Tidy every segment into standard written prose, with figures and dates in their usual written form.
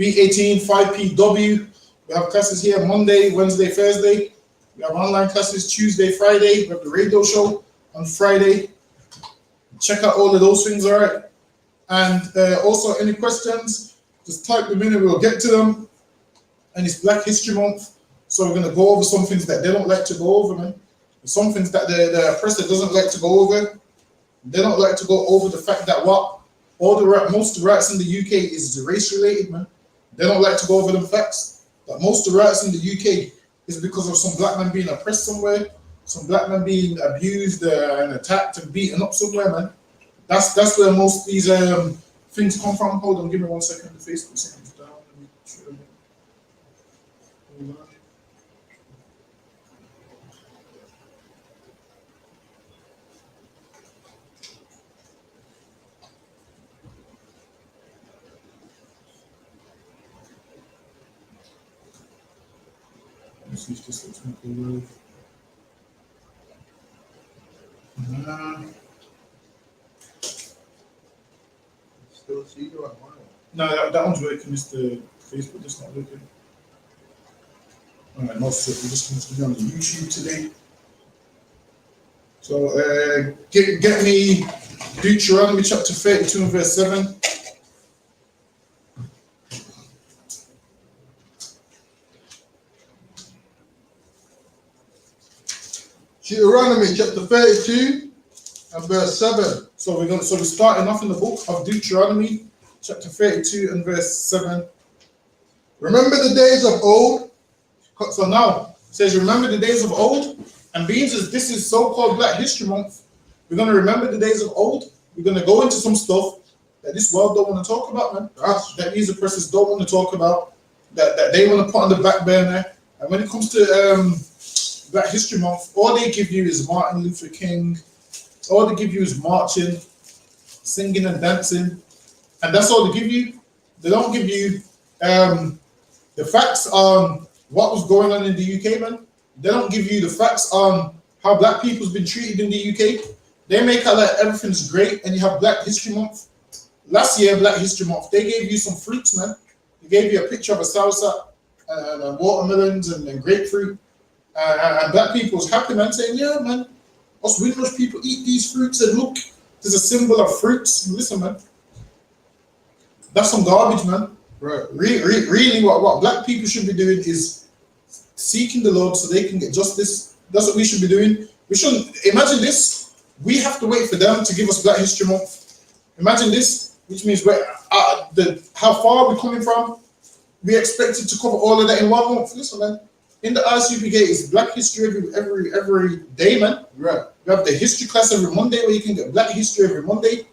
B18, 5PW. We have classes here Monday, Wednesday, Thursday. We have online classes Tuesday, Friday. We have the radio show on Friday. Check out all of those things, all right? And also, any questions, just type them in and we'll get to them. And it's Black History Month, so we're going to go over some things that they don't like to go over, man. Some things that the oppressor doesn't like to go over. They don't like to go over the fact that most of the riots in the UK is race related, man. They don't like to go over them facts. But most of the riots in the UK is because of some black man being oppressed somewhere, some black man being abused and attacked and beaten up somewhere, man. That's where most of these things come from. Hold on, give me 1 second. The Facebook seconds down. Let me show you. Hold on. Let's see if this looks like a word. Still see you on mine. No, that one's working. It's the Facebook that's not working. All right, no, so we're just going to be on the YouTube today. So get me Deuteronomy chapter 32 and verse 7. Deuteronomy chapter 32 and verse 7. So we're starting off in the book of Deuteronomy chapter 32 and verse 7. Remember the days of old. So now it says, remember the days of old, and being as this is so-called Black History Month, we're going to remember the days of old. We're going to go into some stuff that this world don't want to talk about, man. That these oppressors don't want to talk about, that they want to put on the back burner. And when it comes to Black History Month, all they give you is Martin Luther King. All they give you is marching, singing and dancing, and that's all they give you. They don't give you the facts on what was going on in the UK, man. They don't give you the facts on how black people's been treated in the UK. They make out like everything's great, and you have Black History Month. Last year, Black History Month, they gave you some fruits, man. They gave you a picture of a salsa and watermelons and grapefruit, and black people was happy, man, saying, yeah, man, us Windrush people eat these fruits, and look, there's a symbol of fruits. Listen, man, that's some garbage, man. Right. Really, what black people should be doing is seeking the Lord so they can get justice. That's what we should be doing. We shouldn't imagine this. We have to wait for them to give us Black History Month. Imagine this, which means how far we're coming from. We expected to cover all of that in 1 month. Listen, man. In the ISUPK, it's Black History every day, man. Right. We have the history class every Monday where you can get Black History every Monday.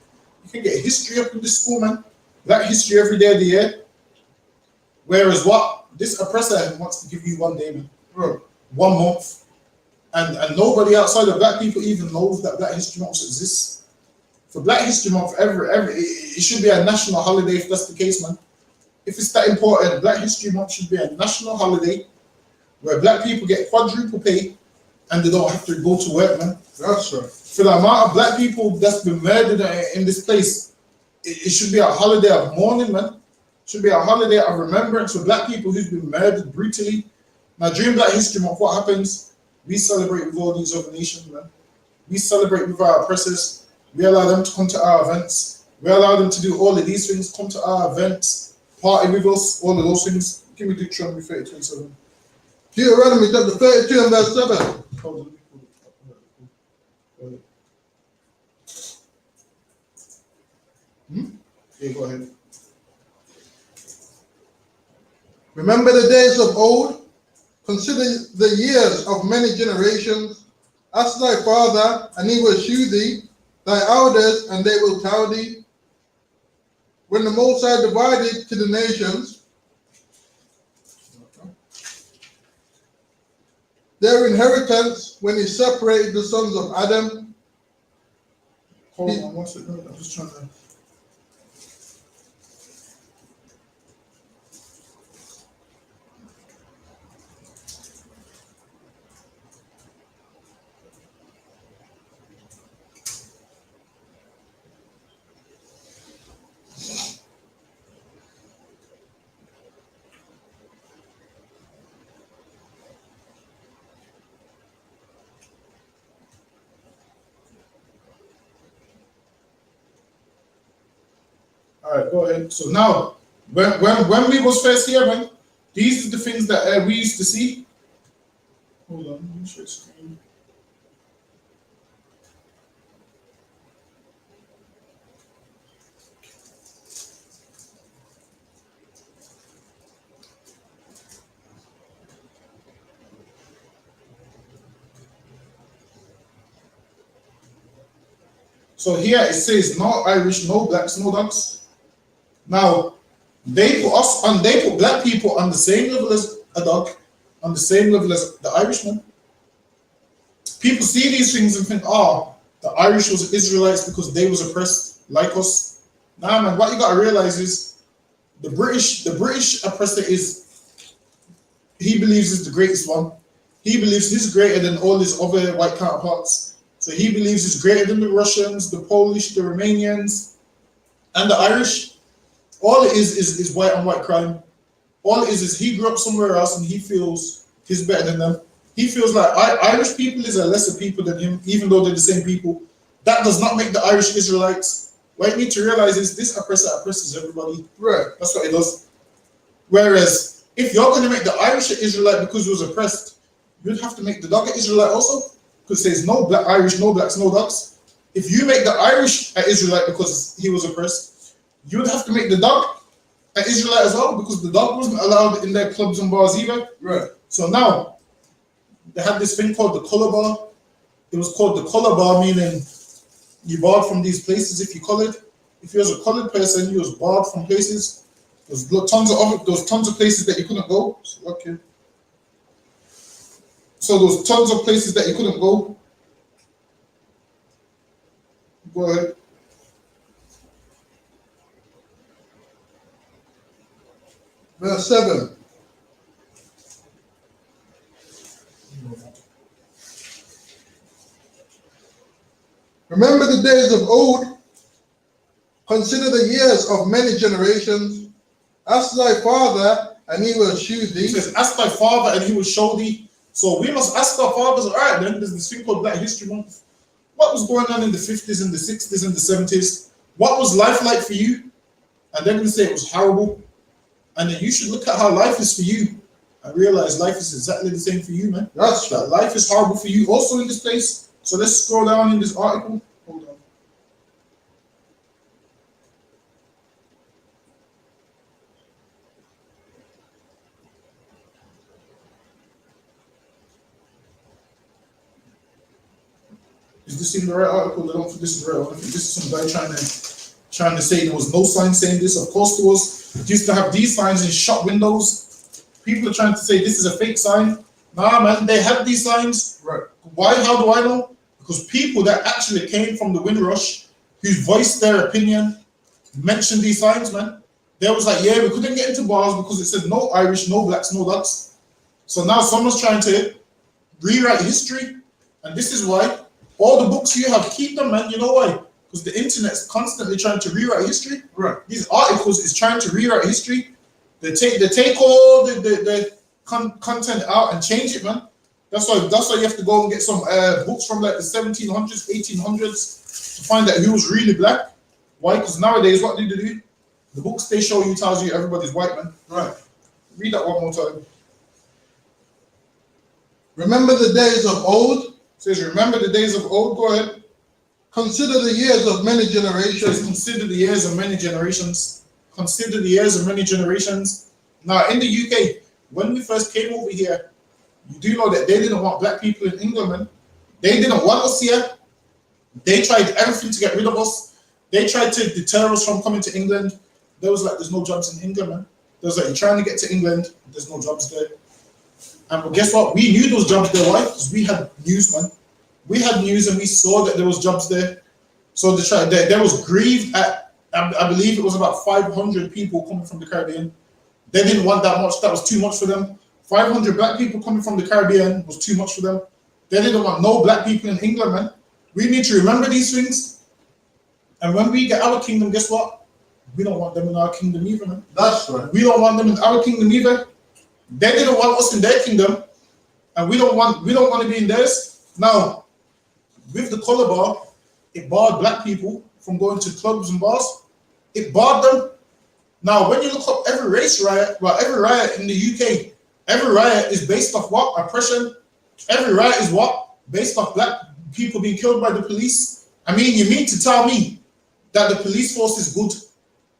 You can get history up in this school, man. Black History every day of the year. Whereas what this oppressor wants to give you 1 day, man. Bro, 1 month. And nobody outside of black people even knows that Black History Month exists. For Black History Month, it should be a national holiday if that's the case, man. If it's that important, Black History Month should be a national holiday where black people get quadruple pay and they don't have to go to work, man. That's right. For the amount of black people that's been murdered in this place, it should be a holiday of mourning, man. It should be a holiday of remembrance for black people who've been murdered brutally. Now, during Black History Month, what happens? We celebrate with all these other nations, man. We celebrate with our oppressors. We allow them to come to our events. We allow them to do all of these things, come to our events, party with us, all of those things. Give me Deuteronomy 32 and 7. Deuteronomy chapter 32 and verse 7. Hold on. Yeah, go ahead. Remember the days of old. Consider the years of many generations. Ask thy father, and he will shew thee, thy elders, and they will tell thee. When the Most High divided to the nations their inheritance, when he separated the sons of Adam. Hold on, one second. I'm just trying to. All right, go ahead. So now, when we was first here, man, these are the things that we used to see. Hold on, let me share screen. So here it says no Irish, no blacks, no dogs. Now they put us on, they put black people on the same level as a dog, on the same level as the Irishman. People see these things and think, oh, the Irish was Israelites because they was oppressed like us. Nah, man, what you gotta realize is the British oppressor is, he believes is the greatest one. He believes he's greater than all his other white counterparts. So he believes he's greater than the Russians, the Polish, the Romanians, and the Irish. All it is white on white crime. All it is he grew up somewhere else and he feels he's better than them. He feels like Irish people is a lesser people than him, even though they're the same people. That does not make the Irish Israelites. What you need to realize is this oppressor oppresses everybody. Right. That's what it does. Whereas if you're going to make the Irish an Israelite because he was oppressed, you'd have to make the dog an Israelite also, because there's no black Irish, no blacks, no dogs. If you make the Irish an Israelite because he was oppressed, you'd have to make the dog an Israelite as well, because the dog wasn't allowed in their clubs and bars either. Right. So now they had this thing called the color bar. It was called the color bar, meaning you barred from these places if you colored. If you was a colored person, you was barred from places. There was tons of places that you couldn't go. So, okay. So there was tons of places that you couldn't go. Go ahead. Verse 7. Remember the days of old, consider the years of many generations. Ask thy father, and he will shew thee. He says, ask thy father, and he will show thee. So we must ask our fathers, all right, then there's this thing called Black History Month. What was going on in the 50s and the 60s and the 70s? What was life like for you? And they're going to say it was horrible. And then you should look at how life is for you and realize life is exactly the same for you, man. That's that life is horrible for you also in this place. So let's scroll down in this article. Hold on. Is this in the right article? I don't think this is right. I think this is some guy trying to say there was no sign saying this. Of course there was. It used to have these signs in shop windows. People are trying to say this is a fake sign. Nah, man, they had these signs. Right. Why? How do I know? Because people that actually came from the Windrush, who voiced their opinion, mentioned these signs, man. They was like, yeah, we couldn't get into bars because it said no Irish, no blacks, no dogs. So now someone's trying to rewrite history. And this is why all the books you have, keep them, man. You know why? Because the internet's constantly trying to rewrite history. Right. These articles is trying to rewrite history. They take all the content out and change it, man. That's why you have to go and get some books from like the 1700s, 1800s to find out who was really black. Why? Because nowadays, what do they do? The books they show you tells you everybody's white, man. Right. Read that one more time. Remember the days of old? It says, remember the days of old. Go ahead. Consider the years of many generations. Consider the years of many generations. Consider the years of many generations. Now, in the UK, when we first came over here, you do know that they didn't want black people in England, man. They didn't want us here. They tried everything to get rid of us. They tried to deter us from coming to England. There was like, there's no jobs in England, man. There was like, you're trying to get to England, there's no jobs there. And guess what? We knew those jobs there, why? Because we had news, man. We had news and we saw that there was jobs there. So there was grieved at, I believe it was about 500 people coming from the Caribbean. They didn't want that much. That was too much for them. 500 black people coming from the Caribbean was too much for them. They didn't want no black people in England, man. We need to remember these things. And when we get our kingdom, guess what? We don't want them in our kingdom either, man. That's right. We don't want them in our kingdom either. They didn't want us in their kingdom, and we don't want to be in theirs. Now, with the color bar, it barred black people from going to clubs and bars. it barred them. Now, when you look up every race riot, well, every riot in the UK, every riot is based off what? Oppression. Every riot is what? Based off black people being killed by the police. I mean, you mean to tell me that the police force is good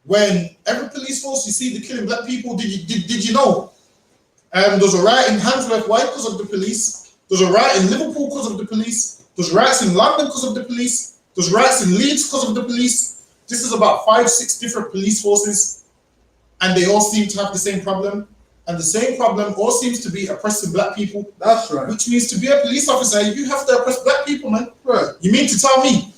when every police force you see the killing black people? Did you know? There's a riot in Handsworth, why? Because of the police. There's a riot in Liverpool because of the police. There's riots in London because of the police. There's riots in Leeds because of the police. This is about 5-6 different police forces, and they all seem to have the same problem. And the same problem all seems to be oppressing black people. That's right. Which means to be a police officer, you have to oppress black people, man. Right. You mean to tell me,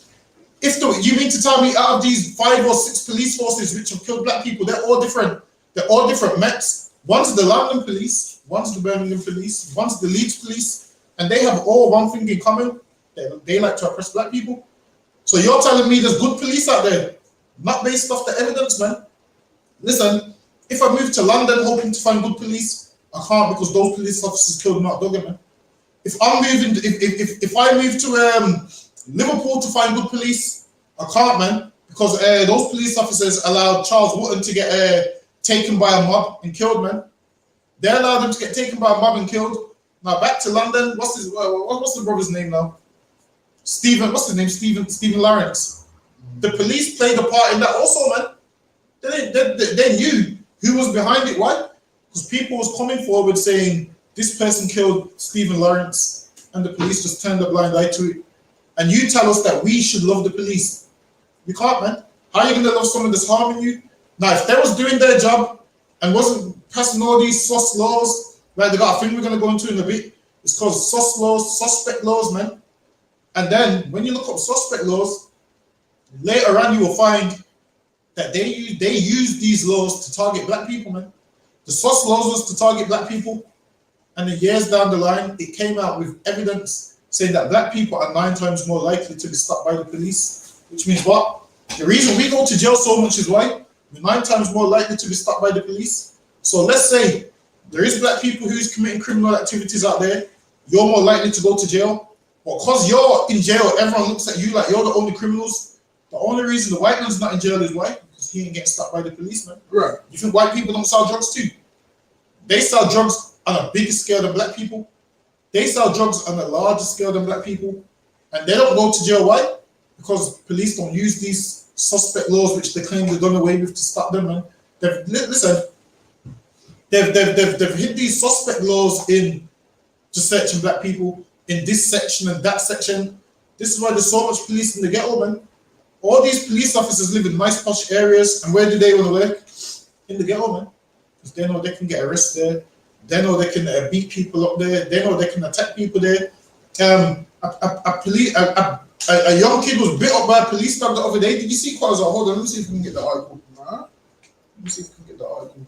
you mean to tell me out of these 5 or 6 police forces which have killed black people, they're all different. They're all different Mets. One's the London police, one's the Birmingham police, one's the Leeds police, and they have all one thing in common. They like to oppress black people. So you're telling me there's good police out there, not based off the evidence, man. Listen, if I move to London hoping to find good police, I can't because those police officers killed Mark Duggan, man. If I move to Liverpool to find good police, I can't, man, because those police officers allowed Charles Wotton to get taken by a mob and killed, man. They allowed him to get taken by a mob and killed. Now back to London. What's the brother's name now? Stephen. What's his name? Stephen Lawrence. The police played a part in that also, man. They knew who was behind it. Why? Because people was coming forward saying this person killed Stephen Lawrence, and the police just turned a blind eye to it. And you tell us that we should love the police. You can't, man. How are you gonna love someone that's harming you? Now, if they was doing their job and wasn't passing all these sus laws, like they got a thing we're gonna go into in a bit, it's called sus laws, suspect laws, man. And then when you look up suspect laws, later on you will find that they use these laws to target black people, man. The sus laws was to target black people, and then years down the line, it came out with evidence saying that black people are 9 times more likely to be stopped by the police. Which means what? The reason we go to jail so much is why? We're 9 times more likely to be stopped by the police. So let's say there is black people who's committing criminal activities out there, you're more likely to go to jail. But because you're in jail, everyone looks at you like you're the only criminals. The only reason the white man's not in jail is why? Because he ain't getting stopped by the policeman. Right. You think white people don't sell drugs too? They sell drugs on a bigger scale than black people. They sell drugs on a larger scale than black people. And they don't go to jail. Why? Because police don't use these suspect laws which they claim they've done away with to stop them, man. They've hit these suspect laws in just searching black people in this section and that section. This is why there's so much police in the ghetto, man. All these police officers live in nice posh areas, and where do they want to work? In the ghetto, man. Because they know they can get arrested there. They know they can beat people up there. They know they can attack people there. A young kid was bit up by a police dog the other day. Did you see quite a lot? Hold on, let me see if we can get the article. Let me see if we can get the article.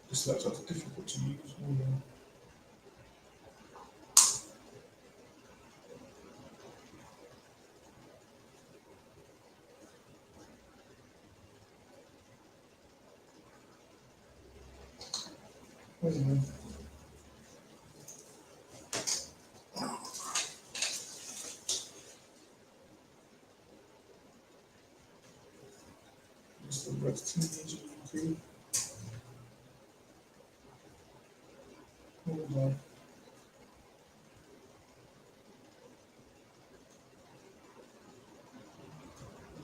This laptop's difficult to use. Hold on. Hold on.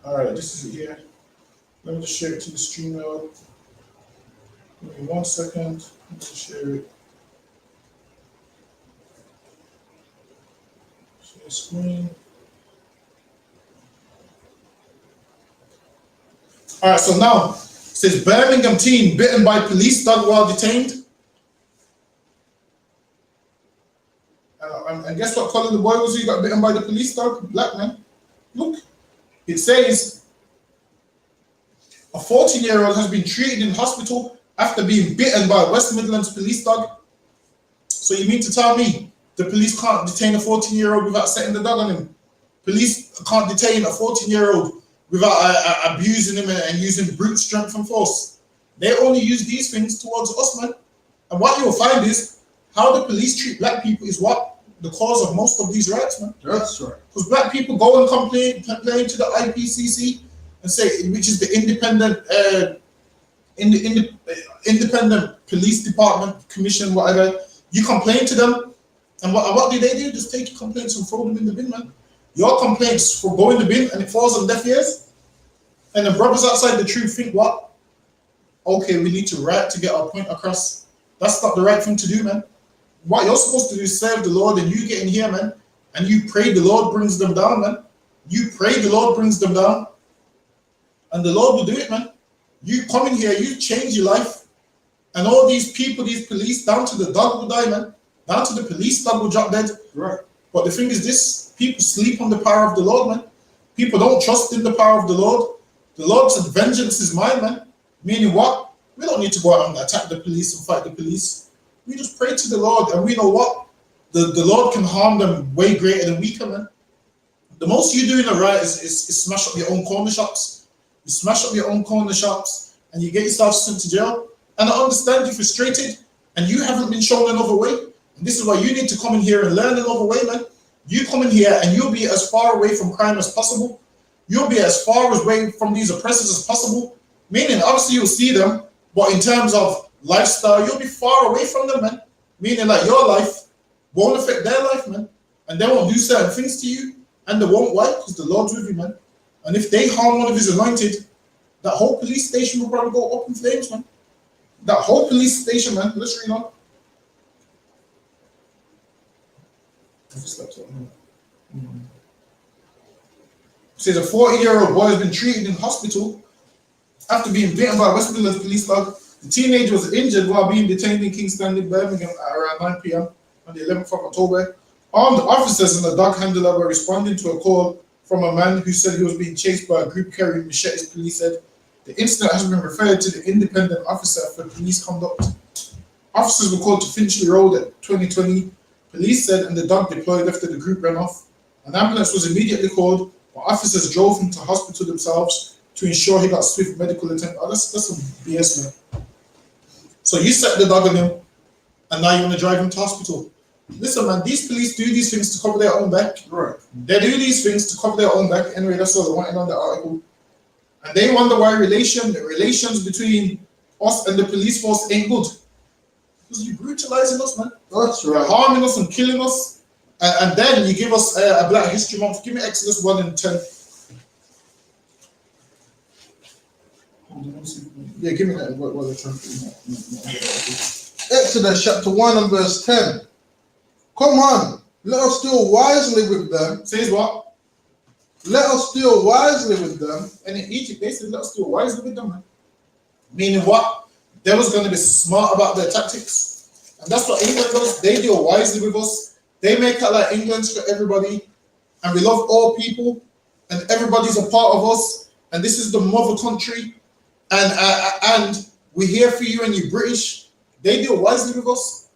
All right, this is it here. Let me just share it to the stream now. Give me 1 second. Let me just share it. Share screen. All right, so now it says Birmingham teen bitten by police dog while detained. And guess what color the boy was who got bitten by the police dog? Black, man. Look, it says a 14-year-old has been treated in hospital after being bitten by a West Midlands police dog. So you mean to tell me the police can't detain a 14-year-old without setting the dog on him? Police can't detain a 14-year-old without abusing him and using brute strength and force. They only use these things towards us, man. And what you'll find is how the police treat black people is what the cause of most of these riots, man. That's right. Because black people go and complain to the IPCC and say, which is the independent police department, commission, whatever. You complain to them, and what do? Just take your complaints and throw them in the bin, man. Your complaints for go in the bin and it falls on deaf ears. And the brothers outside the truth think what? Okay, we need to riot to get our point across. That's not the right thing to do, man. What you're supposed to do is serve the Lord, and you get in here, man, and you pray the Lord brings them down, man. You pray the Lord brings them down, and the Lord will do it, man. You come in here, you change your life, and all these people, these police, down to the dog will die, man. Down to the police dog will drop dead. Right. But the thing is this, people sleep on the power of the Lord, man. People don't trust in the power of the Lord. The Lord said vengeance is mine, man. Meaning what? We don't need to go out and attack the police and fight the police. We just pray to the Lord, and we know what? The Lord can harm them way greater than we can, man. The most you do in a riot is smash up your own corner shops. You smash up your own corner shops, and you get yourself sent to jail. And I understand you're frustrated, and you haven't been shown another way. And this is why you need to come in here and learn another way, man. You come in here, and you'll be as far away from crime as possible. You'll be as far away from these oppressors as possible. Meaning, obviously, you'll see them, but in terms of lifestyle, you'll be far away from them, man. Meaning, like, your life won't affect their life, man. And they won't do certain things to you, and they won't. Why? Because the Lord's with you, man. And if they harm one of his anointed, that whole police station will probably go up in flames, man. That whole police station, man. Let's read on. It says a 40-year-old boy has been treated in hospital after being bitten by a West Midlands police dog. The teenager was injured while being detained in King's Stanley, Birmingham at around 9 p.m. on the 11th of October. Armed officers and the dog handler were responding to a call from a man who said he was being chased by a group carrying machetes, police said. The incident has been referred to the independent officer for police conduct. Officers were called to Finchley Road at 2020, police said, and the dog deployed after the group ran off. An ambulance was immediately called, but officers drove him to hospital themselves to ensure he got swift medical attention. Oh, that's some BS, man. So you set the dog on him, and now you want to drive him to hospital. Listen, man, these police do these things to cover their own back. Right. They do these things to cover their own back. Anyway, that's what I wanted on the article. And they wonder why the relations between us and the police force ain't good. Because you're brutalizing us, man. That's right. You're harming us and killing us. And then you give us a Black History Month. Give me Exodus 1 and 10. Yeah, give me that. What they're trying to do. Exodus chapter 1 and verse 10. Come on, let us deal wisely with them. Says what? Let us deal wisely with them. And in Egypt, they said, let us deal wisely with them, man. Meaning what? They was going to be smart about their tactics. And that's what England does. They deal wisely with us. They make out like England's for everybody. And we love all people. And everybody's a part of us. And this is the mother country. And we're here for you and you're British. They deal wisely with us.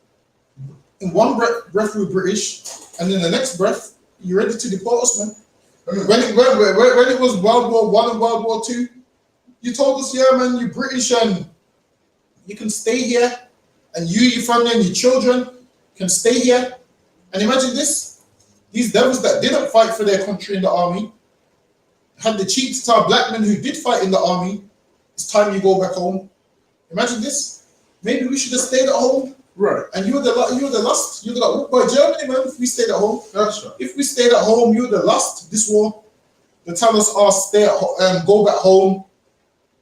In one breath we're British. And in the next breath, you're ready to deport us, man. When it was World War I and World War II, you told us, yeah, man, you're British and you can stay here, and you, your family, and your children can stay here. And imagine this: these devils that didn't fight for their country in the army had the cheek to tell black men who did fight in the army, it's time you go back home. Imagine this: maybe we should have stayed at home. Right. And you would have lost. You would have got whooped by Germany, man, if we stayed at home. That's right. If we stayed at home, you would have lost this war. They tell us, oh, stay at home, go back home.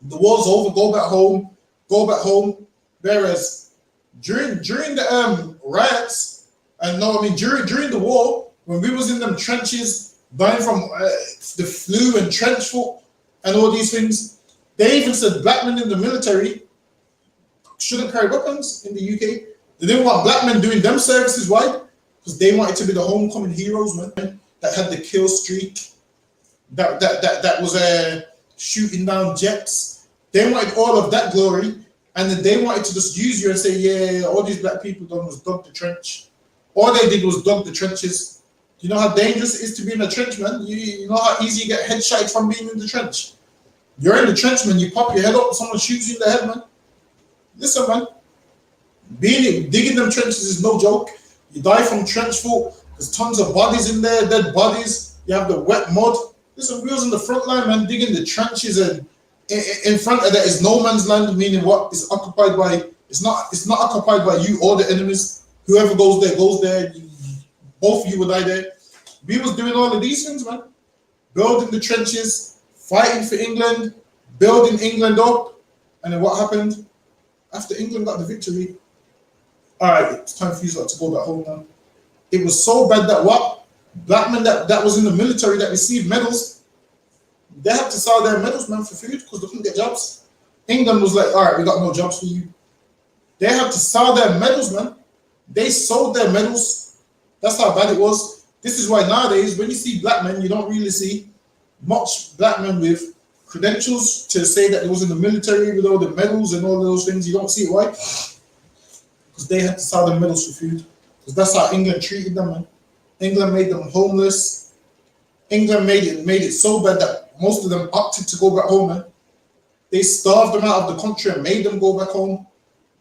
The war's over, go back home, go back home. Whereas during the riots, and no, I mean during the war, when we was in them trenches, dying from the flu and trench foot and all these things, they even said black men in the military shouldn't carry weapons in the UK. They didn't want black men doing them services. Why? Because they wanted to be the homecoming heroes, man, that had the kill streak, that was shooting down jets. They wanted all of that glory, and then they wanted to just use you and say, yeah, all these black people done was dug the trench. All they did was dug the trenches. You know how dangerous it is to be in a trench, man. You know how easy you get headshot from being in the trench. You're in the trench, man. You pop your head up, someone shoots you in the head, man. Listen, man. Digging them trenches is no joke. You die from trench foot. There's tons of bodies in there, dead bodies. You have the wet mud. Listen, we was in the front line, man, digging the trenches, and in front of that is no man's land, meaning what? It's occupied by. It's not occupied by you or the enemies. Whoever goes there goes there. Both of you will die there. We was doing all of these things, man. Building the trenches, fighting for England, building England up, and then what happened? After England got the victory, all right, it's time for you to go back home now. It was so bad that what? Black men that was in the military that received medals, they had to sell their medals, man, for food because they couldn't get jobs. England was like, all right, we got no jobs for you. They had to sell their medals, man. They sold their medals. That's how bad it was. This is why nowadays, when you see black men, you don't really see much black men with credentials to say that they was in the military with all the medals and all of those things. You don't see it. Why? Because they had to sell their medals for food. Because that's how England treated them, man. England made them homeless. England made it so bad that most of them opted to go back home, man. They starved them out of the country and made them go back home.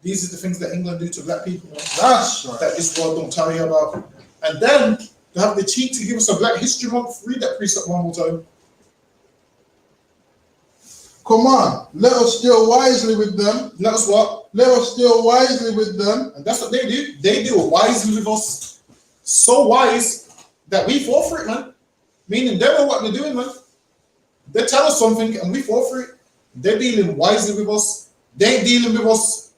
These are the things that England do to black people, man. That's right. That this world don't tell you about. And then they have the cheek to give us a Black History Month. Read that precept one more time. Come on, let us deal wisely with them. Let us what? Let us deal wisely with them. And that's what they do. They deal wisely with us. So wise that we fall for it, man. Meaning they know what they're doing, man. They tell us something and we fall for it. They're dealing wisely with us. They ain't dealing with us.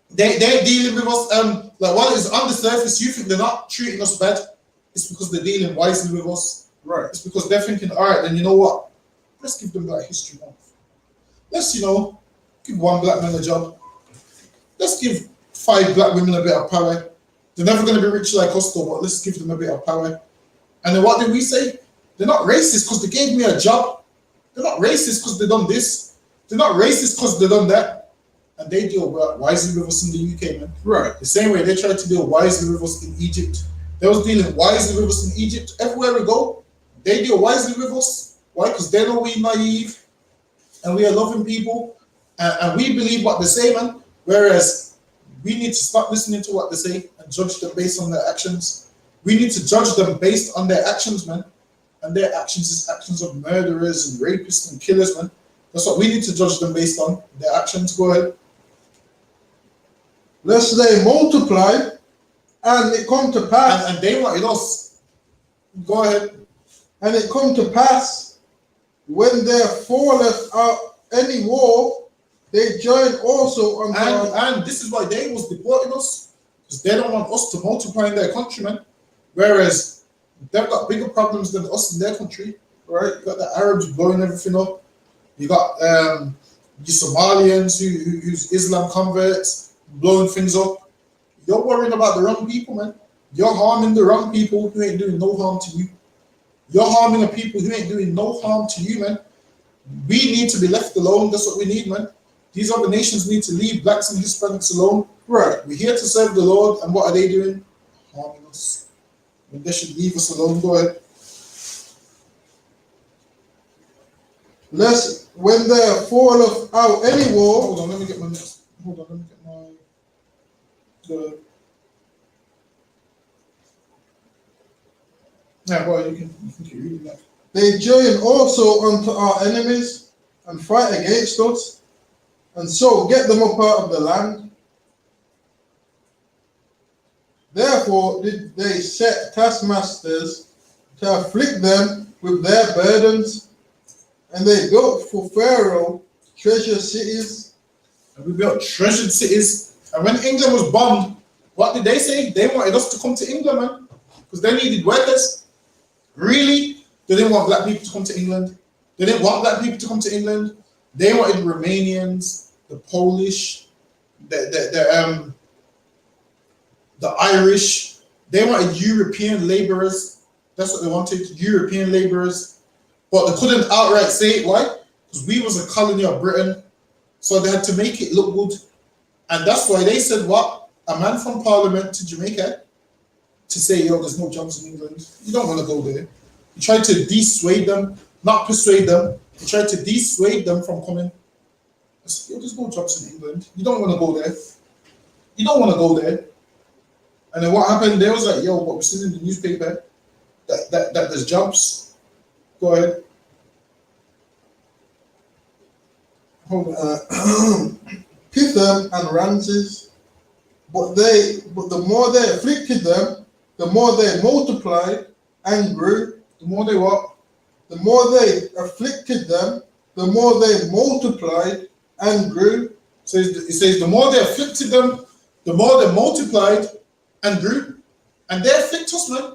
They're dealing with us. Like while it's on the surface, you think they're not treating us bad. It's because they're dealing wisely with us. Right. It's because they're thinking, all right, then you know what? Let's give them Black History Month. Let's, give one black man a job. Let's give 5 black women a bit of power. They're never going to be rich like us, though, but let's give them a bit of power. And then what did we say? They're not racist because they gave me a job. They're not racist because they done this. They're not racist because they done that. And they deal wisely with us in the UK, man. Right. The same way they tried to deal wisely with us in Egypt. They was dealing wisely with us in Egypt. Everywhere we go, they deal wisely with us. Why? Because they know we're naive and we are loving people. And we believe what they say, man. Whereas we need to stop listening to what they say and judge them based on their actions. We need to judge them based on their actions, man. And their actions is actions of murderers and rapists and killers, man. That's what we need to judge them based on. Their actions. Go ahead. Lest they multiply and it come to pass. And they wanted us. Go ahead. And it come to pass when there falleth out any war, they join also on and this is why they was deporting us, because they don't want us to multiply in their country, man. Whereas they've got bigger problems than us in their country, right? You got the Arabs blowing everything up. You got the Somalians who's Islam converts blowing things up. You're worrying about the wrong people, man. You're harming the wrong people who ain't doing no harm to you. You're harming the people who ain't doing no harm to you, man. We need to be left alone. That's what we need, man. These other nations need to leave blacks and Hispanics alone. Right. We're here to serve the Lord, and what are they doing? Harming us. When they should leave us alone. Go ahead. Lest when there falleth out any war. Hold on, let me get my next. Hold on, let me get my. Yeah, well, you can keep reading that. They join also unto our enemies and fight against us, and so get them up out of the land. Therefore did they set taskmasters to afflict them with their burdens, and they built for Pharaoh treasure cities. And we built treasured cities. And when England was bombed, what did they say? They wanted us to come to England, man, because they needed workers. Really? They didn't want black people to come to England. They didn't want black people to come to England. They wanted Romanians, the Polish, the Irish. They wanted European laborers. That's what they wanted, European laborers. But they couldn't outright say it. Why? Because we was a colony of Britain. So they had to make it look good. And that's why they said what? A man from Parliament to Jamaica to say, yo, there's no jobs in England. You don't want to go there. You try to dissuade them, not persuade them. You try to dissuade them from coming. Yo, there's no jobs in England. You don't want to go there. You don't want to go there. And then what happened? They was like, yo, what we're seeing in the newspaper, that there's jobs. Go ahead. Hold on. Pithom and Ramses, but the more they afflicted them, the more they multiplied and grew. The more they what? The more they afflicted them, the more they multiplied and grew. So it says the more they afflicted them, the more they multiplied and grew. And they afflict us, man.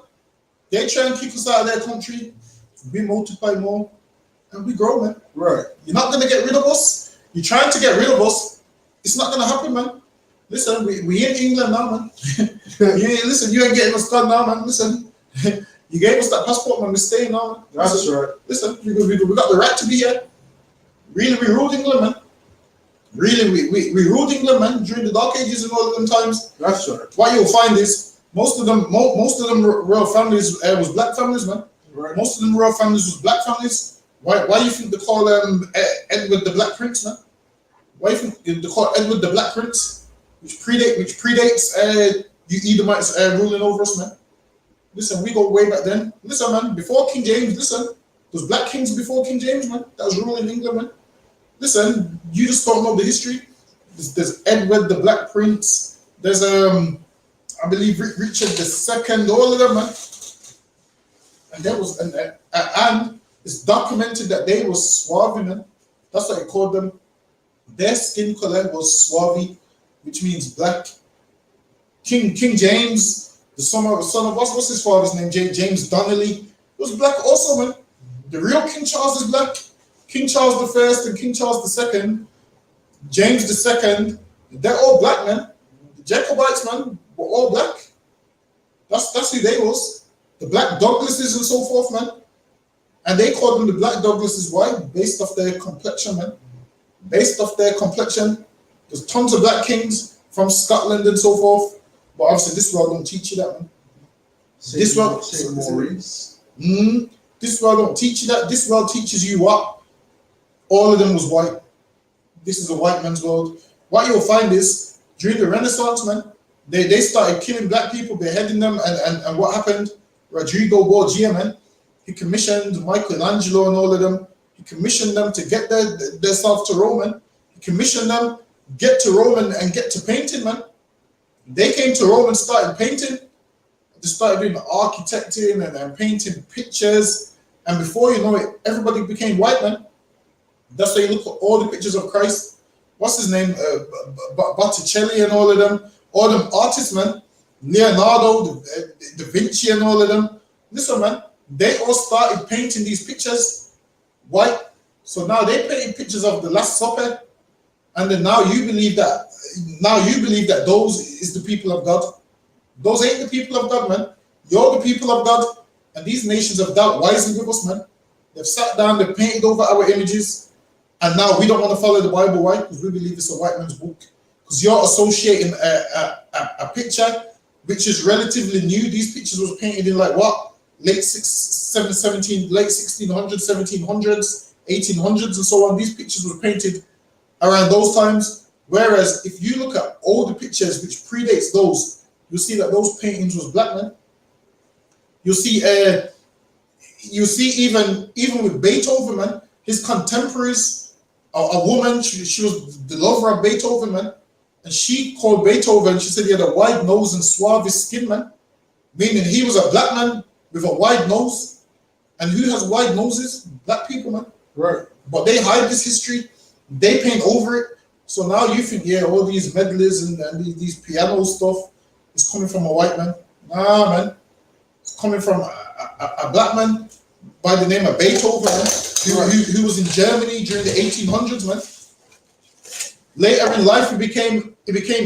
They try and kick us out of their country. We multiply more and we grow, man. Right. You're not gonna get rid of us. You're trying to get rid of us. It's not gonna happen, man. Listen, we in England now, man. Listen, you ain't getting us done now, man. Listen, you gave us that passport, man. We're staying now, man. That's right. Listen, we got the right to be here. Really, we ruled England, man. Really, we ruled England, man, during the Dark Ages and all of them times. That's right. What you'll find is most of them royal families was black families, man. Right. Most of them royal families was black families. Why do you think they call Edward the Black Prince, man? Why do you think they call Edward the Black Prince, which predates you Edomites ruling over us, man? Listen, we go way back then. Listen, man, before King James, listen, there's black kings before King James, man, that was ruling England, man. Listen, you just don't know the history. There's Edward the Black Prince. There's I believe Richard II, all of them, man. And there was and it's documented that they were Swavi, man. That's what they called them. Their skin color was Swavi, which means black. King James, the son of what's his father's name? James Donnelly, was black also, man. The real King Charles is black. King Charles I and King Charles II, James II, they're all black, man. The Jacobites, man, were all black. That's who they was. The Black Douglases and so forth, man. And they called them the Black Douglases. Why? Based off their complexion, man. Based off their complexion. There's tons of black kings from Scotland and so forth. But obviously this world don't teach you that, man. This world don't teach you that. This world teaches you what? All of them was white. This is a white man's world. What you'll find is, during the Renaissance, man, they started killing black people, beheading them, and what happened? Rodrigo Borgia, man, he commissioned Michelangelo and all of them. He commissioned them to get themselves to Rome, man. He commissioned them, get to Rome and get to painting, man. They came to Rome and started painting. They started doing architecting and painting pictures. And before you know it, everybody became white, man. That's why you look at all the pictures of Christ. What's his name? Botticelli and all of them. All them artists, man. Leonardo, Da Vinci and all of them. Listen, man. They all started painting these pictures white. So now they painting pictures of the Last Supper. And then now you believe that those is the people of God. Those ain't the people of God, man. You're the people of God. And these nations have dealt wisely with us, man. They've sat down, they've painted over our images. And now we don't want to follow the Bible. Why? Because we believe it's a white man's book. Because you're associating a picture which is relatively new. These pictures was painted in like what? Late 1600s, 1700s, 1800s, and so on. These pictures were painted around those times. Whereas if you look at all the pictures which predates those, you'll see that those paintings was black, man. You'll see even with Beethoven, man, his contemporaries. A woman, she was the lover of Beethoven, man. And she called Beethoven, she said he had a wide nose and suave skin, man. Meaning he was a black man with a wide nose. And who has wide noses? Black people, man. Right. But they hide this history. They paint over it. So now you think, yeah, all these medleys and these piano stuff is coming from a white man. Nah, man. It's coming from a black man by the name of Beethoven, man, who was in Germany during the 1800s, man. Later in life, he became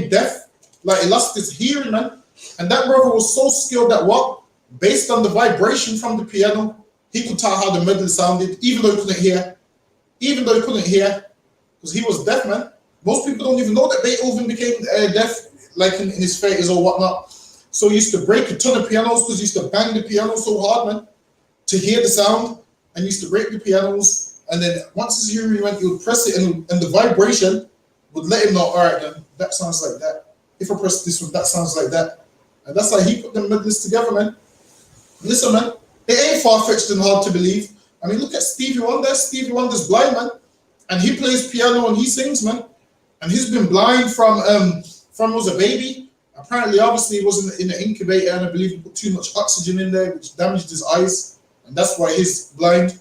deaf, like he lost his hearing, man. And that brother was so skilled that what? Based on the vibration from the piano, he could tell how the medley sounded, even though he couldn't hear. Even though he couldn't hear, because he was deaf, man. Most people don't even know that Beethoven became deaf, like in his 30s or whatnot. So he used to break a ton of pianos because he used to bang the piano so hard, man, to hear the sound, and used to break the pianos. And then once his hearing went, he would press it, and the vibration would let him know, all right, then that sounds like that. If I press this one, that sounds like that. And that's how he put them medleys together, man. Listen, man, it ain't far-fetched and hard to believe. I mean, look at Stevie Wonder. Stevie Wonder's blind, man, and he plays piano and he sings, man. And he's been blind from he was a baby. Apparently, obviously, he was in the incubator, and I believe he put too much oxygen in there, which damaged his eyes, and that's why he's blind.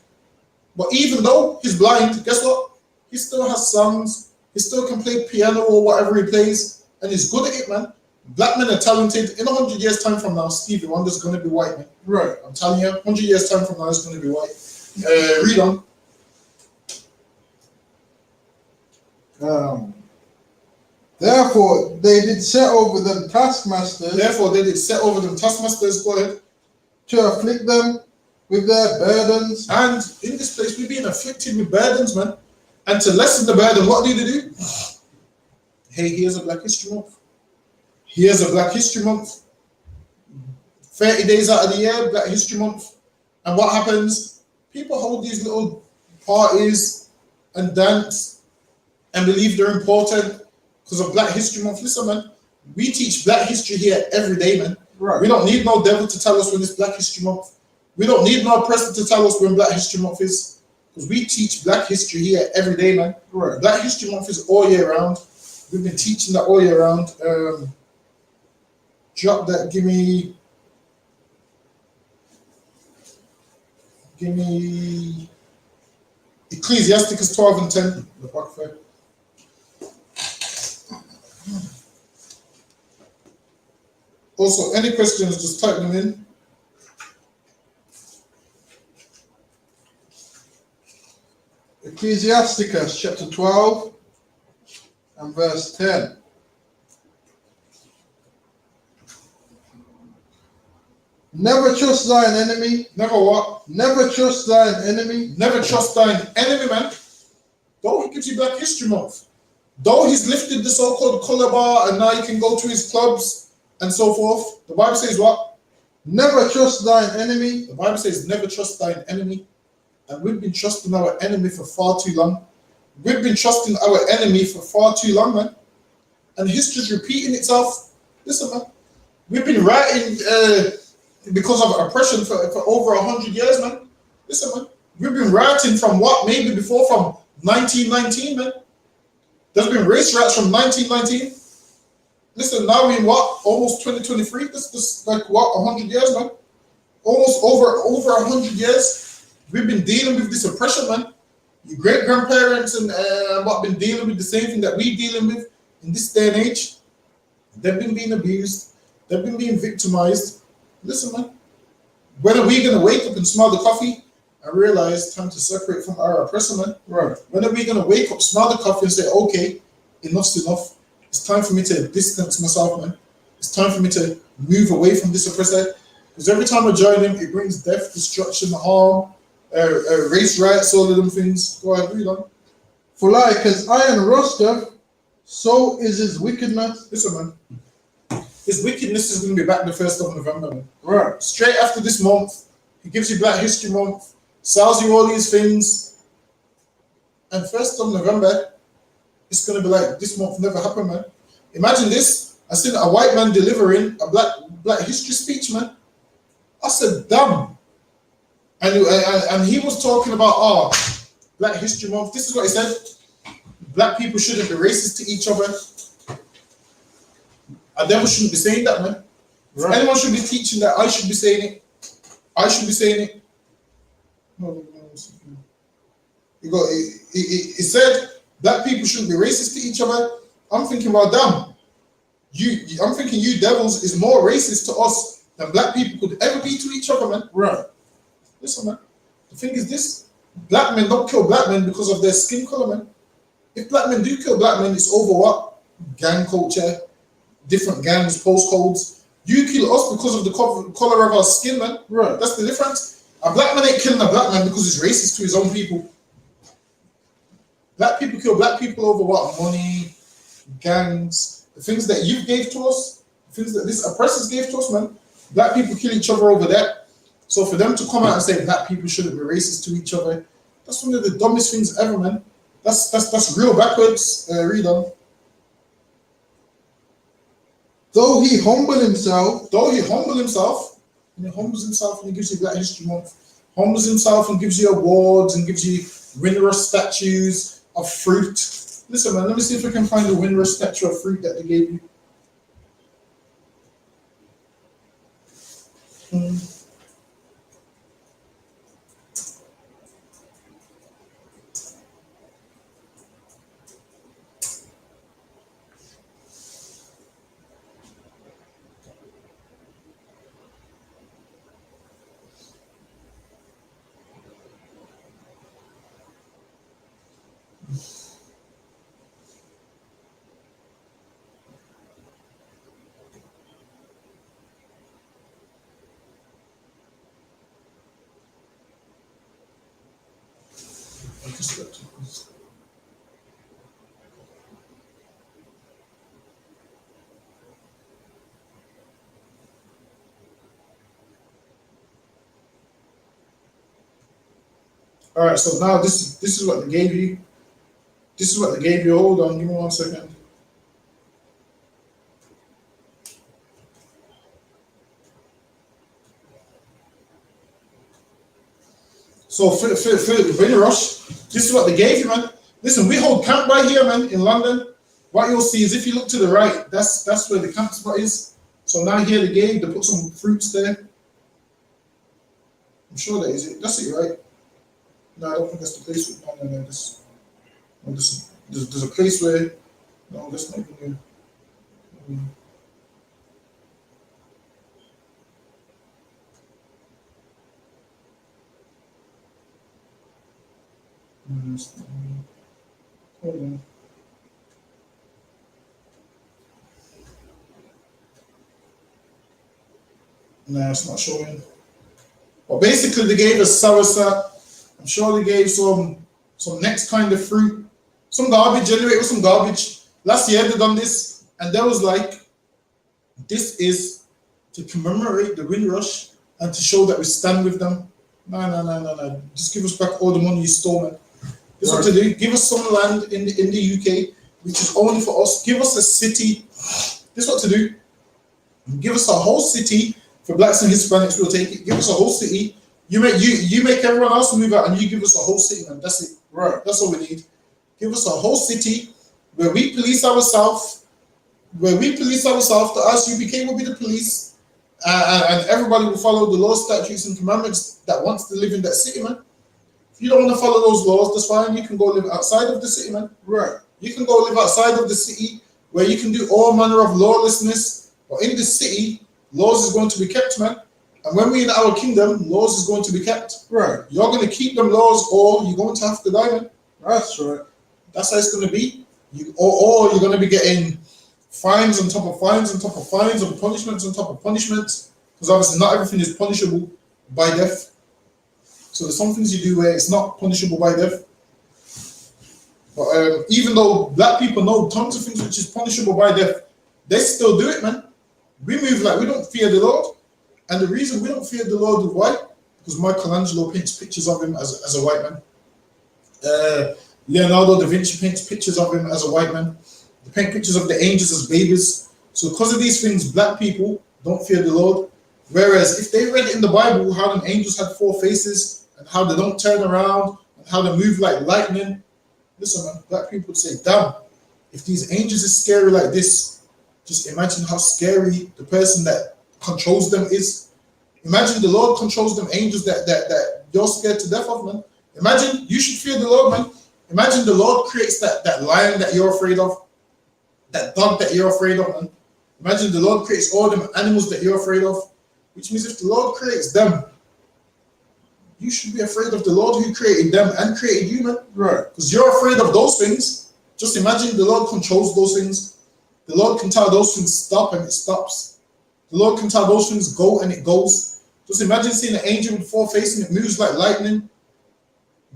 But even though he's blind, guess what? He still has songs. He still can play piano or whatever he plays, and he's good at it, man. Black men are talented. In 100 years' time from now, Stevie Wonder's going to be white, man. Right. I'm telling you, 100 years' time from now, it's going to be white. Read on. Therefore, they did set over them taskmasters. Therefore, they did set over them taskmasters, go ahead, to afflict them with their burdens. And in this place, we're being afflicted with burdens, man. And to lessen the burden, what do they do? Hey, here's a Black History Month. Here's a Black History Month. 30 days out of the year, Black History Month. And what happens? People hold these little parties and dance and believe they're important because of Black History Month. Listen, man, we teach Black history here every day, man. Right. We don't need no devil to tell us when it's Black History Month. We don't need no oppressor to tell us when Black History Month is, because we teach Black history here every day, man. Right. Black History Month is all year round. We've been teaching that all year round. Drop that. Give me Ecclesiasticus 12 and 10. The back fair. Also, any questions, just type them in. Ecclesiasticus chapter 12 and verse 10. Never trust thine enemy. Never what? Never trust thine enemy. Never trust thine enemy, man. Though he gives you Black History Month, though he's lifted the so-called color bar and now you can go to his clubs and so forth, the Bible says what? Never trust thine enemy. The Bible says never trust thine enemy. And we've been trusting our enemy for far too long. We've been trusting our enemy for far too long, man. And history's repeating itself. Listen, man, we've been writing because of oppression for over 100 years, man. Listen, man, we've been writing from what? Maybe before, from 1919, man. There's been race riots from 1919. Listen, now we're in what? Almost 2023. This is like what? 100 years, man. Almost over 100 years. We've been dealing with this oppression, man. Your great-grandparents and what been dealing with the same thing that we're dealing with in this day and age. They've been being abused. They've been being victimized. Listen, man, when are we going to wake up and smell the coffee and realize time to separate from our oppressor, man? Right. When are we going to wake up, smell the coffee and say, okay, enough's enough. It's time for me to distance myself, man. It's time for me to move away from this oppressor. Because every time I join him, it brings death, destruction, harm, race riots, all of them things. Go ahead, read on. For like as iron rusteth, so is his wickedness. Listen, man, his wickedness is going to be back the 1st of November, man. Right. Straight after this month, he gives you Black History Month, sells you all these things, and 1st of November, it's going to be like, this month never happened, man. Imagine this. I seen a white man delivering a black history speech, man. I said, damn. And he was talking about, Black History Month. This is what he said. Black people shouldn't be racist to each other. A devil shouldn't be saying that, man. Right. If anyone should be teaching that, I should be saying it. I should be saying it. No. He said black people shouldn't be racist to each other. I'm thinking, well, damn. I'm thinking you devils is more racist to us than black people could ever be to each other, man. Right. Listen, man. The thing is this: black men don't kill black men because of their skin color, man. If black men do kill black men, it's over what? Gang culture, different gangs, postcodes. You kill us because of the color of our skin, man. Right. That's the difference. A black man ain't killing a black man because he's racist to his own people. Black people kill black people over what? Money, gangs, the things that you gave to us, the things that this oppressors gave to us, man. Black people kill each other over that. So for them to come out and say black people shouldn't be racist to each other, that's one of the dumbest things ever, man. That's real backwards, read on. Though he humbled himself, and he humbles himself and he gives you Black History Month, humbles himself and gives you awards and gives you Windrush statues of fruit. Listen, man, let me see if I can find the Windrush statue of fruit that they gave you. All right, so now this is what they gave you. This is what they gave you. Hold on, give me 1 second. So for Windrush, this is what they gave you, man. Listen, we hold camp right here, man, in London. What you'll see is if you look to the right, that's where the camp spot is. So now here they put some fruits there. I'm sure that is it. That's it, right? No, I don't think that's the place. No, there's a place where. No, that's not even there. Hold on. No, it's not showing. But basically, they gave us soursop. I'm sure they gave some next kind of fruit, some garbage. Anyway, it was some garbage. Last year they done this, and there was like, this is to commemorate the Windrush and to show that we stand with them. No. Just give us back all the money you stole, man. This is what to do. Give us some land in the UK, which is only for us. Give us a city. This is what to do. Give us a whole city for blacks and Hispanics. We'll take it. Give us a whole city. You make everyone else move out, and you give us a whole city, man. That's it. Right. That's all we need. Give us a whole city where we police ourselves. The ISUPK will be the police, and everybody will follow the laws, statutes, and commandments that wants to live in that city, man. If you don't want to follow those laws, that's fine. You can go live outside of the city, man. Right. You can go live outside of the city where you can do all manner of lawlessness. But in the city, laws is going to be kept, man. And when we're in our kingdom, laws is going to be kept. Right. You're going to keep them laws, or you're going to have to die, man. That's right. That's how it's going to be. Or you're going to be getting fines on top of fines on top of fines, and punishments on top of punishments. Because obviously not everything is punishable by death. So there's some things you do where it's not punishable by death. But even though black people know tons of things which is punishable by death, they still do it, man. We move like we don't fear the Lord. And the reason we don't fear the Lord is why? Because Michelangelo paints pictures of him as a white man. Leonardo da Vinci paints pictures of him as a white man. They paint pictures of the angels as babies. So because of these things, black people don't fear the Lord. Whereas if they read in the Bible how the angels had 4 faces, and how they don't turn around, and how they move like lightning, listen, man, black people would say, damn, if these angels is scary like this, just imagine how scary the person that controls them is. Imagine the Lord controls them angels that you're scared to death of, man. Imagine, you should fear the Lord, man. Imagine the Lord creates that lion that you're afraid of, that dog that you're afraid of, man. Imagine the Lord creates all them animals that you're afraid of, which means if the Lord creates them, you should be afraid of the Lord who created them and created you, man. Right. Because you're afraid of those things. Just imagine the Lord controls those things. The Lord can tell those things stop and it stops. The Lord can tell those things go and it goes. Just imagine seeing an angel with 4 faces and it moves like lightning.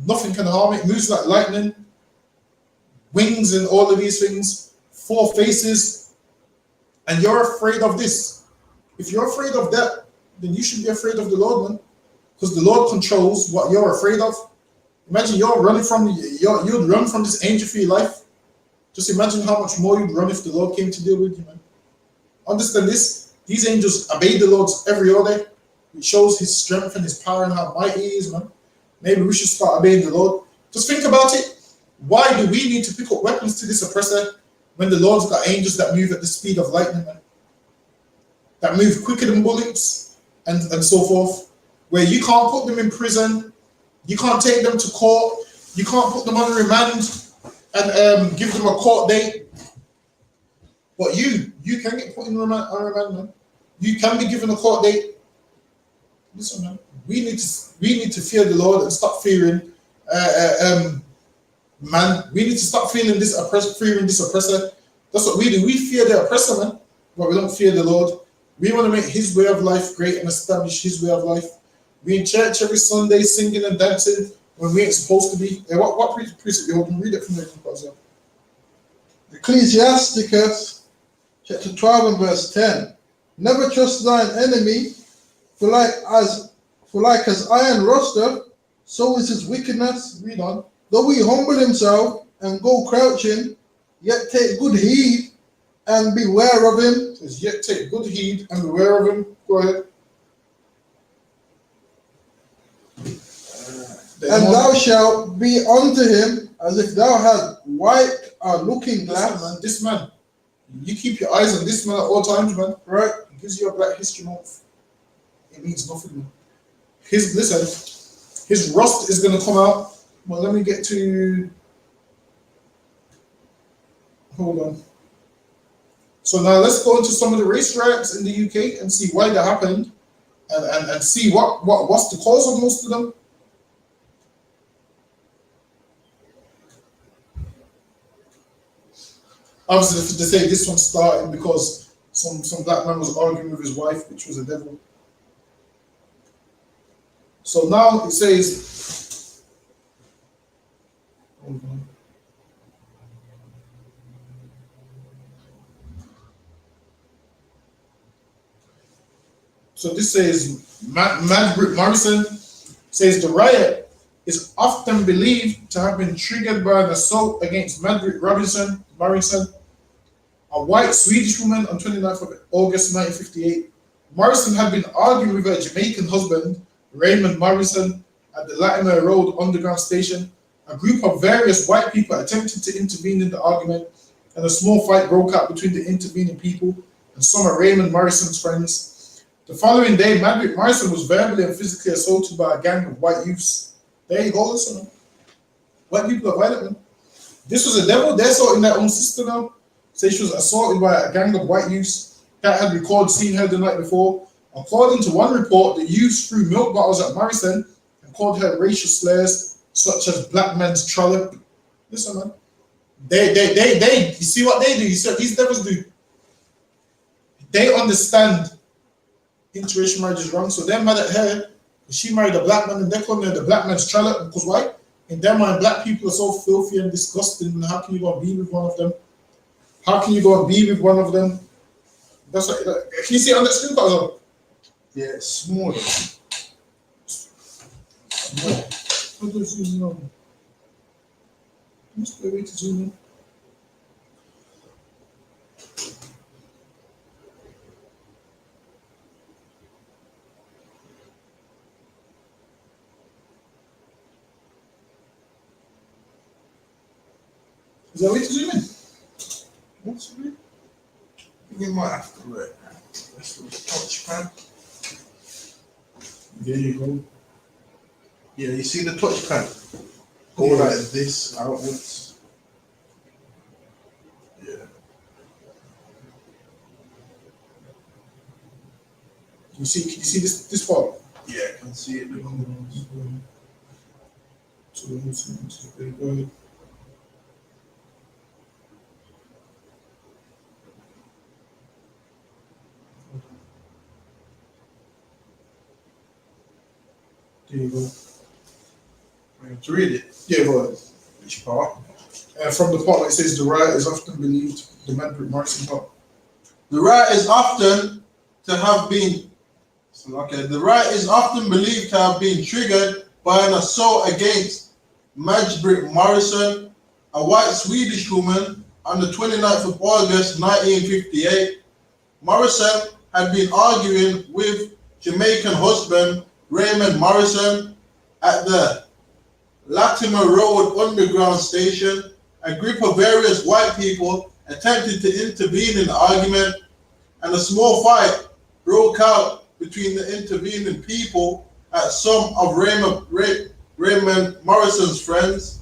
Nothing can harm it. It moves like lightning. Wings and all of these things. 4 faces. and you're afraid of this, if you're afraid of that, then you should be afraid of the Lord, man. Because the Lord controls what you're afraid of. Imagine you're running from you'd run from this angel for your life. Just imagine how much more you'd run if the Lord came to deal with you, man. Understand this? These angels obey the Lord every other day. It shows his strength and his power and how mighty he is, man. Maybe we should start obeying the Lord. Just think about it. Why do we need to pick up weapons to this oppressor when the Lord's got angels that move at the speed of lightning, man? That move quicker than bullets and so forth. Where you can't put them in prison, you can't take them to court, you can't put them on remand and give them a court date. But you can get put in remand, man. You can be given a court date. Listen, man. We need to fear the Lord and stop fearing man. We need to stop fearing this oppressor. That's what we do. We fear the oppressor, man, but we don't fear the Lord. We want to make his way of life great and establish his way of life. We in church every Sunday singing and dancing when we ain't supposed to be. Hey, what precept you holding? Read it from there. Ecclesiasticus chapter 12 and verse 10. Never trust thine enemy, for like as iron rusteth, so is his wickedness. Read on. Though he humble himself and go crouching, yet take good heed and beware of him. It says, yet take good heed and beware of him. Go ahead. And thou shalt be unto him as if thou had wiped a looking glass. This man, you keep your eyes on this man at all times, man. Right? It gives you a Black History Month. It means nothing, man. His rust is gonna come out. Well, let me get to. Hold on. So now let's go into some of the race riots in the UK and see why that happened, and see what's the cause of most of them. Obviously, they say this one started because some black man was arguing with his wife, which was a devil. So now it says, hold on. So this says, Madrid Morrison says the riot is often believed to have been triggered by an assault against Madrid Morrison, a white Swedish woman on 29th of August 1958. Morrison had been arguing with her Jamaican husband, Raymond Morrison, at the Latimer Road Underground Station. A group of various white people attempted to intervene in the argument, and a small fight broke out between the intervening people and some of Raymond Morrison's friends. The following day, Madrid Morrison was verbally and physically assaulted by a gang of white youths. There you go, listen. White people are violent, man. This was a devil. They're assaulting their own sister now. Say she was assaulted by a gang of white youths that had recorded seeing her the night before. According to one report, the youths threw milk bottles at Morrison and called her racial slurs such as black man's trollop. Listen, man. They you see what they do? You see what these devils do? They understand interracial marriage is wrong, so they're mad at her. She married a black man and they're calling her the black man's trollop because why? In their mind, black people are so filthy and disgusting, and how can you go and be with one of them? How can you go and be with one of them? That's what, can you see it on that screen, Carl? Yeah, it's small. Small. How do I zoom in? What's the way to zoom in? Is there a way to zoom in? What's the way? You might have to look. This little touchpad. There you go. Yeah, you see the touchpad? Go like this outwards. Yeah. Can you see this part? Yeah, I can see it. Go ahead. There you go. I have to read it. Yeah, go ahead. Which part? From the part that says the riot is often believed, the Madrid Morrison part. The riot is often to have been The riot is often believed to have been triggered by an assault against Maj-Britt Morrison, a white Swedish woman, on the 29th of August 1958. Morrison had been arguing with Jamaican husband Raymond Morrison at the Latimer Road Underground Station. A group of various white people attempted to intervene in the argument, and a small fight broke out between the intervening people at some of Raymond Morrison's friends.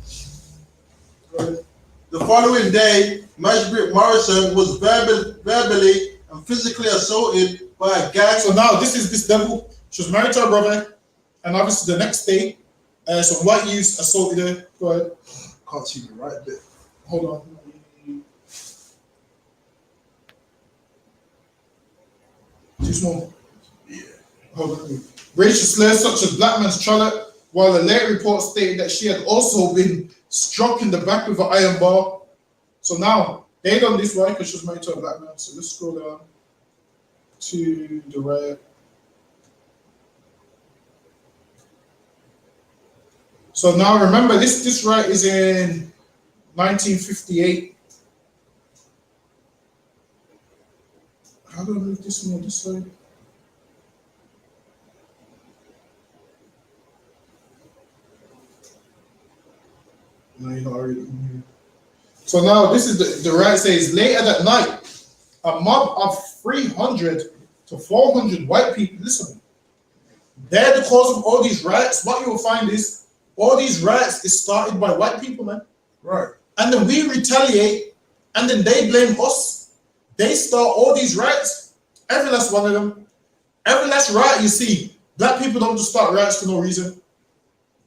The following day, Maj-Britt Morrison was verbally and physically assaulted by a gang. So now this is this devil. She was married to her brother, and obviously the next day, some white youths assaulted her. Go ahead. Can't see the right bit. Hold on. Too small. Yeah. Hold on. Racial slurs such as black man's trollet, while the later report stated that she had also been struck in the back with an iron bar. So now they done this right because she was married to a black man. So let's scroll down to the right. So now remember this right is in 1958. How do I move this one on this side? No, you're not already in here. So now this is the right says later that night, a mob of 300 to 400 white people, listen, they're the cause of all these riots. What you will find is all these riots is started by white people, man. Right. And then we retaliate, and then they blame us. They start all these riots, every last one of them. Every last riot you see, black people don't just start riots for no reason.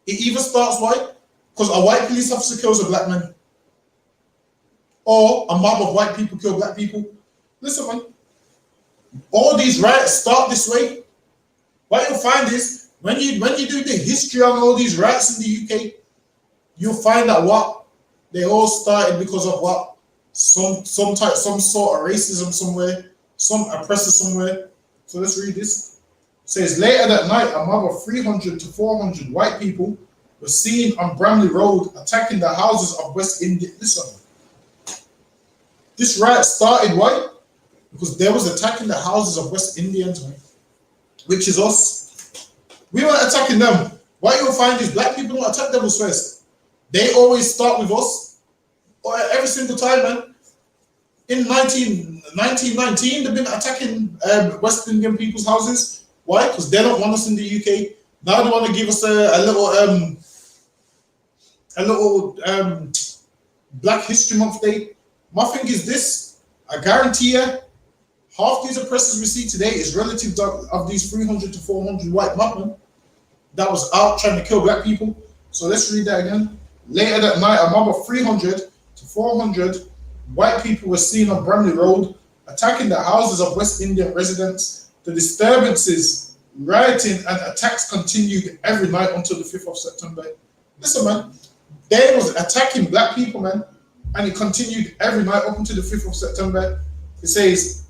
It either starts white, because a white police officer kills a black man, or a mob of white people kill black people. Listen, man, all these riots start this way. What you'll find is when you do the history on all these riots in the UK, you'll find that what they all started because of what some sort of racism somewhere, some oppressor somewhere. So let's read this. It says later that night, a mob of 300 to 400 white people were seen on Bramley Road attacking the houses of West India. Listen, this riot started why? Because they was attacking the houses of West Indians, right? Which is us. We weren't attacking them. What you'll find is black people don't attack devils first. They always start with us. Every single time, man. In 1919, they've been attacking West Indian people's houses. Why? Because they don't want us in the UK. Now they want to give us a little Black History Month day. My thing is this: I guarantee you, half these oppressors we see today is relative of these 300 to 400 white mob that was out trying to kill black people. So let's read that again. Later that night, a mob of 300 to 400 white people were seen on Bramley Road attacking the houses of West Indian residents. The disturbances, rioting, and attacks continued every night until the 5th of September. Listen, man, they was attacking black people, man, and it continued every night up until the 5th of September. It says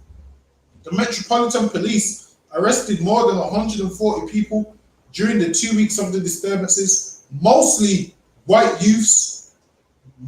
the Metropolitan Police arrested more than 140 people during the 2 weeks of the disturbances. Mostly white youths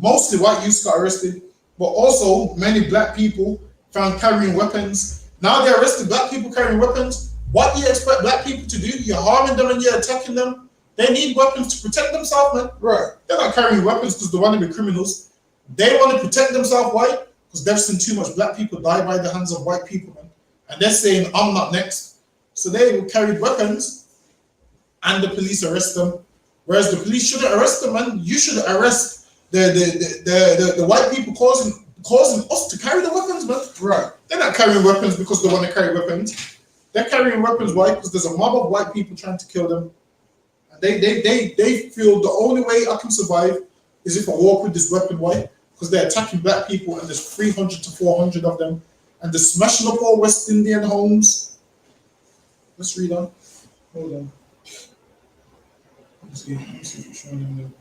got arrested, but also many black people found carrying weapons. Now they arrested black people carrying weapons. What do you expect black people to do? You're harming them and you're attacking them. They need weapons to protect themselves, man. Right. They're not carrying weapons because they want to be criminals. They want to protect themselves. Why? Because they've seen too much black people die by the hands of white people, man. And they're saying, I'm not next. So they carried weapons and the police arrest them. Whereas the police shouldn't arrest them, man. You should arrest the white people causing us to carry the weapons, man. Right. They're not carrying weapons because they want to carry weapons. They're carrying weapons, why? Because there's a mob of white people trying to kill them. And they feel the only way I can survive is if I walk with this weapon, why? Because they're attacking black people and there's 300 to 400 of them. And they're smashing up all West Indian homes. Let's read on. Hold on. Let me see if it's showing in there.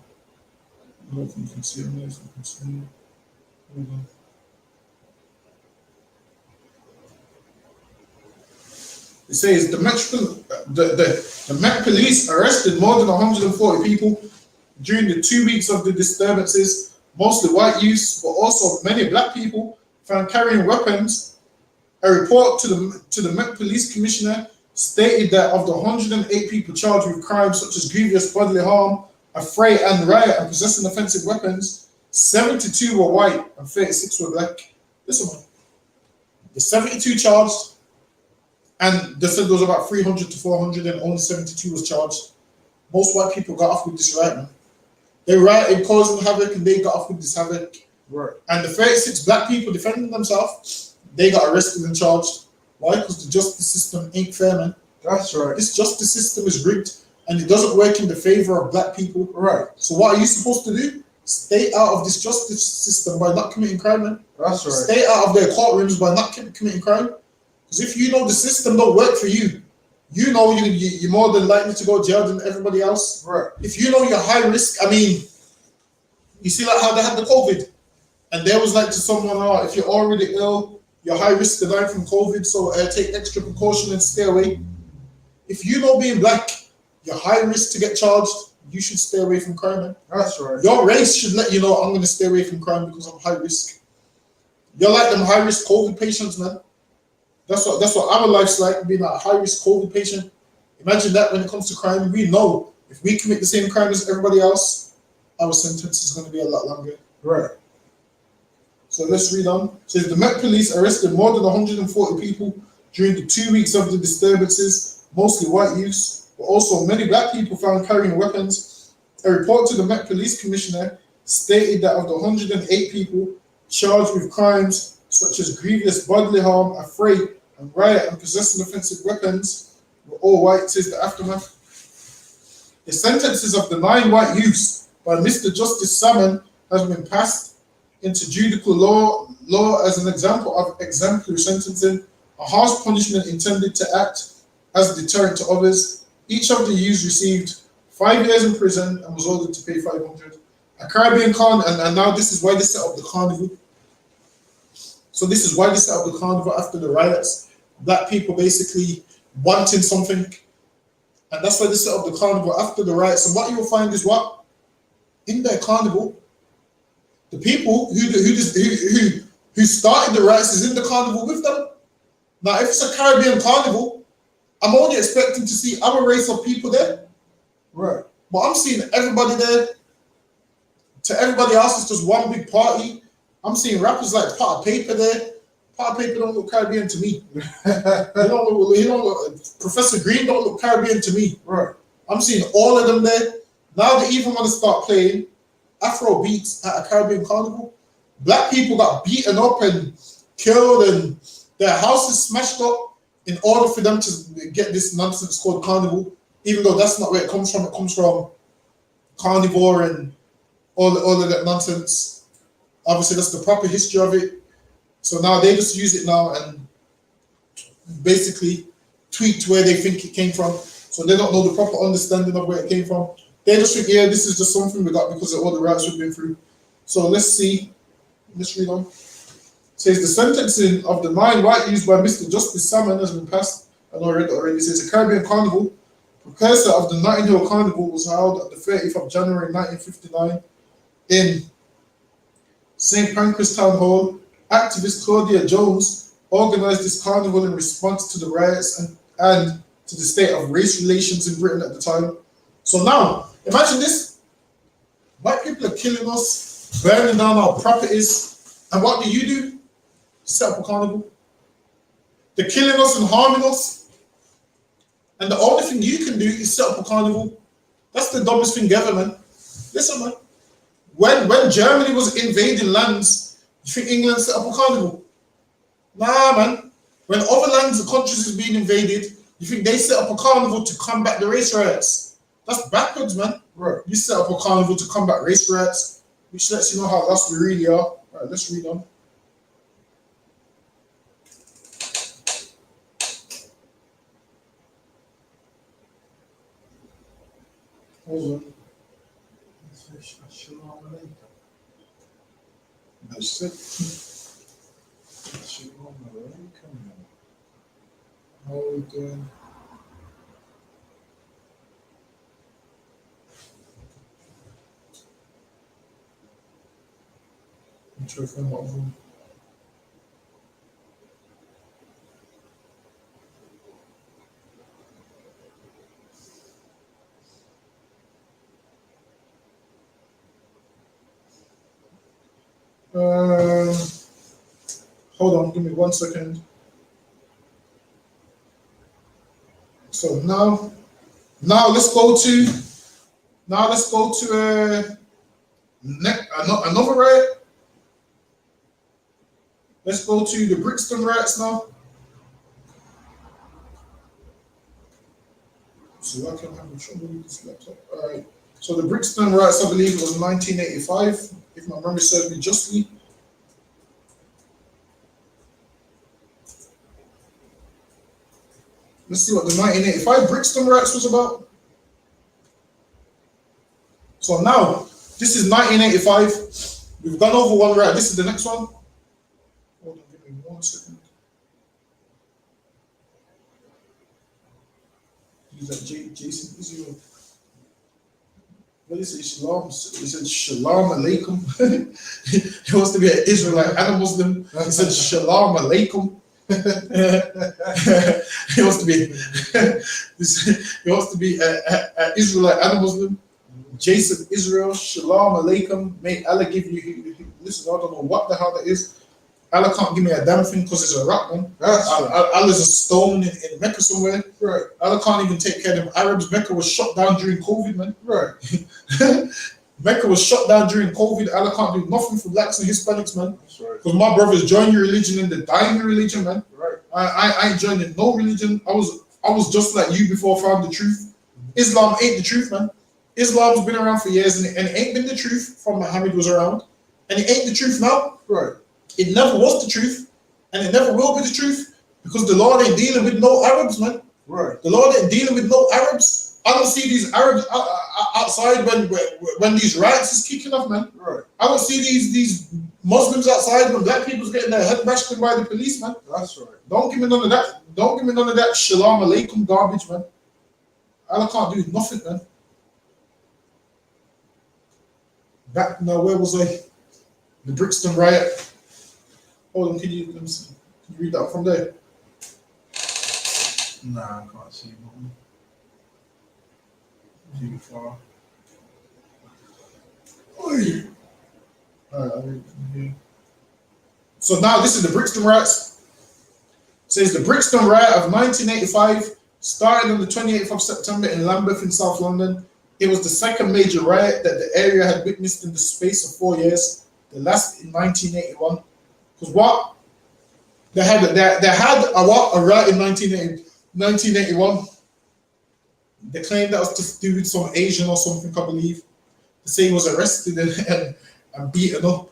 I don't think you can see it there, so you can see it. Hold on. It says the Met Police arrested more than 140 people during the 2 weeks of the disturbances, mostly white youths, but also many black people found carrying weapons. A report to the Met Police Commissioner stated that of the 108 people charged with crimes such as grievous bodily harm, affray and riot, and possessing offensive weapons, 72 were white and 36 were black. Listen, man, the 72 charged, and they said there was about 300 to 400, and only 72 was charged. Most white people got off with this riot, man. They rioted, causing havoc, and they got off with this havoc. Right. And the 36 black people defending themselves, they got arrested and charged. Why? Because the justice system ain't fair, man. That's right. This justice system is rigged, and it doesn't work in the favor of black people. Right. So what are you supposed to do? Stay out of this justice system by not committing crime, man. That's right. Stay out of their courtrooms by not committing crime. Because if you know the system don't work for you, you know you're more than likely to go jail than everybody else. Right. If you know you're high risk, I mean, you see like how they had the COVID, and there was like to someone, oh, if you're already ill, you're high risk to die from COVID, so take extra precaution and stay away. If you know being black, you're high risk to get charged, you should stay away from crime, man. That's right. Your race should let you know I'm going to stay away from crime because I'm high risk. You're like them high risk COVID patients, man. That's what our life's like, being a high risk COVID patient. Imagine that when it comes to crime. We know if we commit the same crime as everybody else, our sentence is going to be a lot longer. Right. So let's read on. It says the Met Police arrested more than 140 people during the 2 weeks of the disturbances, mostly white youths, but also many black people found carrying weapons. A report to the Met Police Commissioner stated that of the 108 people charged with crimes such as grievous bodily harm, affray and riot, and possessing offensive weapons were all white, says the aftermath. The sentences of the 9 white youths by Mr. Justice Salmon has been passed into judicial law as an example of exemplary sentencing, a harsh punishment intended to act as a deterrent to others. Each of the youths received 5 years in prison and was ordered to pay 500. A Caribbean and now this is why they set up the carnival. So this is why they set up the carnival after the riots. Black people basically wanting something, and that's why they set up the carnival after the riots. And what you will find is what? In their carnival, the people who started the riots is in the carnival with them. Now, if it's a Caribbean carnival, I'm only expecting to see our race of people there. Right. But I'm seeing everybody there. To everybody else, it's just one big party. I'm seeing rappers like Pot of Paper there. Pot of Paper don't look Caribbean to me. He don't look, Professor Green don't look Caribbean to me. Right. I'm seeing all of them there. Now they even want to start playing Afro beats at a Caribbean carnival. Black people got beaten up and killed and their houses smashed up in order for them to get this nonsense called carnival, even though that's not where it comes from. It comes from carnivore and all of that nonsense. Obviously, that's the proper history of it. So now they just use it now and basically tweet where they think it came from. So they don't know the proper understanding of where it came from. They just think, yeah, this is just something we got because of all the riots we've been through. So let's see. Let's read on. It says the sentencing of the 9 white youths by Mr. Justice Salmon has been passed. I know I read it already. It says the Caribbean Carnival, precursor of the Notting Hill Carnival, was held at the 30th of January 1959 in St. Pancras Town Hall. Activist Claudia Jones organized this carnival in response to the riots and to the state of race relations in Britain at the time. So now, imagine this. White people are killing us, burning down our properties, and what do? Set up a carnival. They're killing us and harming us, and the only thing you can do is set up a carnival. That's the dumbest thing ever, man. Listen, man. When Germany was invading lands, you think England set up a carnival? Nah, man. When other lands and countries is being invaded, you think they set up a carnival to combat the race riots? That's backwards, man. Right. You set up a carnival to combat race riots, which lets you know how lost we really are. Right, let's read on. Hold on. That's it. Hold on. I'm trying to find what one. Um, hold on, give me 1 second. So now let's go to another riot. Let's go to the Brixton riots now. So I can have trouble with this laptop. All right. So the Brixton riots, I believe, it was 1985, if my memory serves me justly. Let's see what the 1985 Brixton riots was about. So now, this is 1985. We've gone over one riot. This is the next one. Hold on, give me 1 second. He's like Jason Israel. What is it? Shalom. He said Shalom Alaikum. He wants to be an Israelite and a Muslim. He said Shalom Alaikum. He wants to be an Israelite and a Muslim. Jason Israel, Shalom Alaikum. May Allah give you. Listen, I don't know what the hell that is. Allah can't give me a damn thing because it's a rock, man. Allah's a stone in Mecca somewhere. Right. Allah can't even take care of them Arabs. Mecca was shut down during COVID, man. Right. Mecca was shut down during COVID. Allah can't do nothing for blacks and Hispanics, man. That's right. Because my brothers join your religion and they die in your religion, man. Right. I ain't joining no religion. I was just like you before I found the truth. Islam ain't the truth, man. Islam's been around for years and it ain't been the truth from Muhammad was around. And it ain't the truth now. Right. It never was the truth, and it never will be the truth, because the Lord ain't dealing with no Arabs, man. Right. The Lord ain't dealing with no Arabs. I don't see these Arabs outside when these riots is kicking off, man. Right. I don't see these Muslims outside when black people's getting their head bashed in by the police, man. That's right. Don't give me none of that. Don't give me none of that Shalom Alaikum garbage, man. Allah can't do nothing, man. Back now, where was I? The Brixton riot. Hold on, can you read that from there? Nah, I can't see one. Too far. Alright, I'll read from here. So now this is the Brixton riots. It says the Brixton riot of 1985 started on the 28th of September in Lambeth in South London. It was the second major riot that the area had witnessed in the space of 4 years, the last in 1981. Because what? They had a riot in 1981. They claimed that was to do with some Asian or something, I believe. They say he was arrested and beaten up.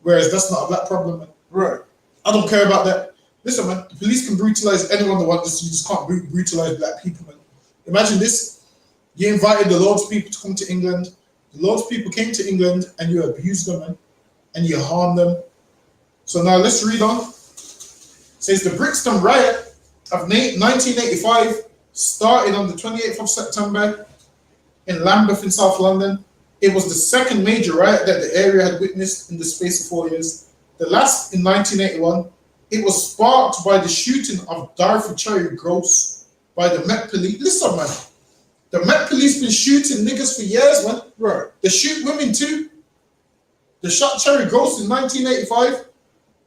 Whereas that's not a black problem, man. Right. I don't care about that. Listen, man, the police can brutalize anyone they want, you just can't brutalize black people, man. Imagine this. You invited the Lord's people to come to England. The Lord's people came to England and you abused them, man. And you harmed them. So now let's read on. It says the Brixton riot of 1985 started on the 28th of September in Lambeth in South London. It was the second major riot that the area had witnessed in the space of 4 years. The last in 1981. It was sparked by the shooting of Dorothy Cherry Gross by the Met Police. Listen, man. The Met Police been shooting niggas for years, man. Right. They shoot women too. They shot Cherry Gross in 1985.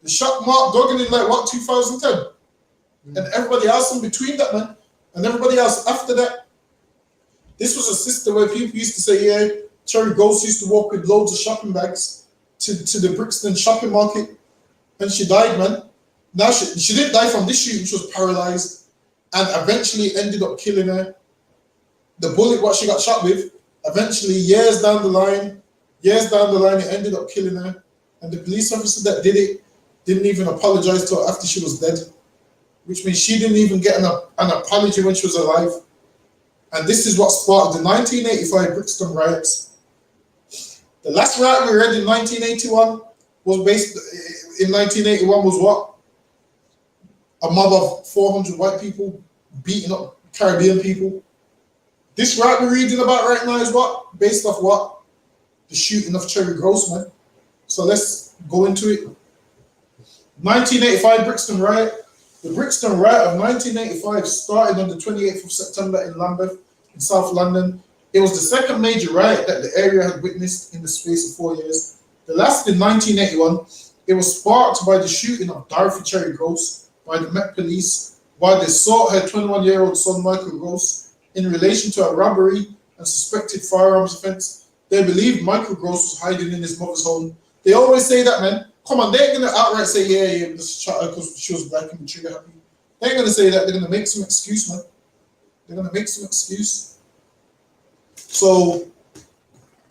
They shot Mark Duggan in 2010. And everybody else in between that, man. And everybody else after that. This was a system where people used to say, yeah, Cherry Gross used to walk with loads of shopping bags to the Brixton shopping market. And she died, man. Now she didn't die from this shooting, she was paralyzed and eventually ended up killing her. The bullet what she got shot with, eventually years down the line, it ended up killing her. And the police officer that did it didn't even apologize to her after she was dead, which means she didn't even get an apology when she was alive. And this is what sparked the 1985 Brixton riots. The last riot we read in 1981 was based in 1981 was what? a mob of 400 white people beating up Caribbean people. This riot we're reading about right now is what? Based off what? The shooting of Cherry Grossman. So let's go into it. 1985 Brixton Riot. The Brixton Riot of 1985 started on the 28th of September in Lambeth, in South London. It was the second major riot that the area had witnessed in the space of 4 years. The last in 1981. It was sparked by the shooting of Dorothy Cherry Gross by the Met Police while they sought her 21-year-old son Michael Gross in relation to a robbery and suspected firearms offense. They believed Michael Gross was hiding in his mother's home. They always say that, man. Come on, they ain't gonna outright say, yeah, because she was black and trigger happy. They ain't gonna say that. They're gonna make some excuse, man. They're gonna make some excuse. So,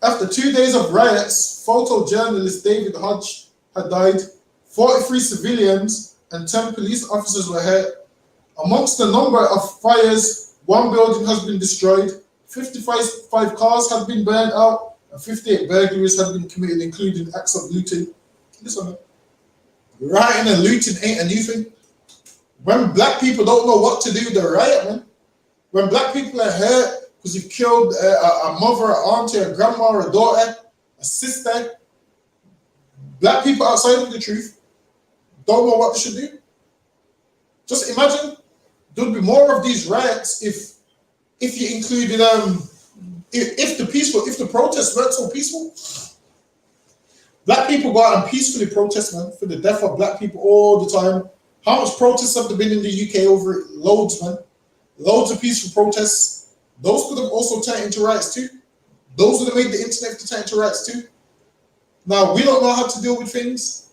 after 2 days of riots, photojournalist David Hodge had died. 43 civilians and 10 police officers were hurt. Amongst the number of fires, 1 building has been destroyed, 55 cars have been burned out, and 58 burglaries have been committed, including acts of looting. Listen, man. Rioting and looting ain't a new thing. When black people don't know what to do, they riot, man. When black people are hurt because you've killed a mother, an auntie, a grandma, a daughter, a sister, black people outside of the truth don't know what they should do. Just imagine there'd be more of these riots if you included if the protests weren't so peaceful. Black people go out and peacefully protest, man, for the death of black people all the time. How much protests have there been in the UK over it? Loads, man. Loads of peaceful protests. Those could have also turned into riots too. Those would have made the internet to turn into riots too. Now, we don't know how to deal with things.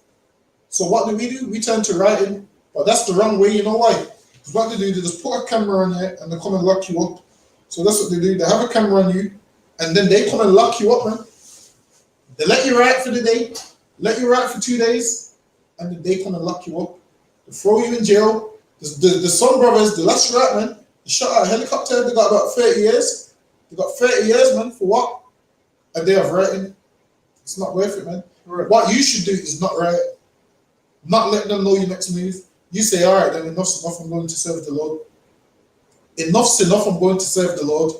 So what do? We turn to rioting. But that's the wrong way, you know why? Because what they do, they just put a camera on you and they come and lock you up. So that's what they do. They have a camera on you and then they come and lock you up, man. They let you riot for the day, let you riot for 2 days, and then they come and lock you up. They throw you in jail. The Sun Brothers, the last riot, man, they shot out a helicopter. They got about 30 years. They got 30 years, man, for what? A day of rioting. It's not worth it, man. Right. What you should do is not riot. Not let them know your next move. You say, all right, then enough's enough, I'm going to serve the Lord. Enough's enough, I'm going to serve the Lord.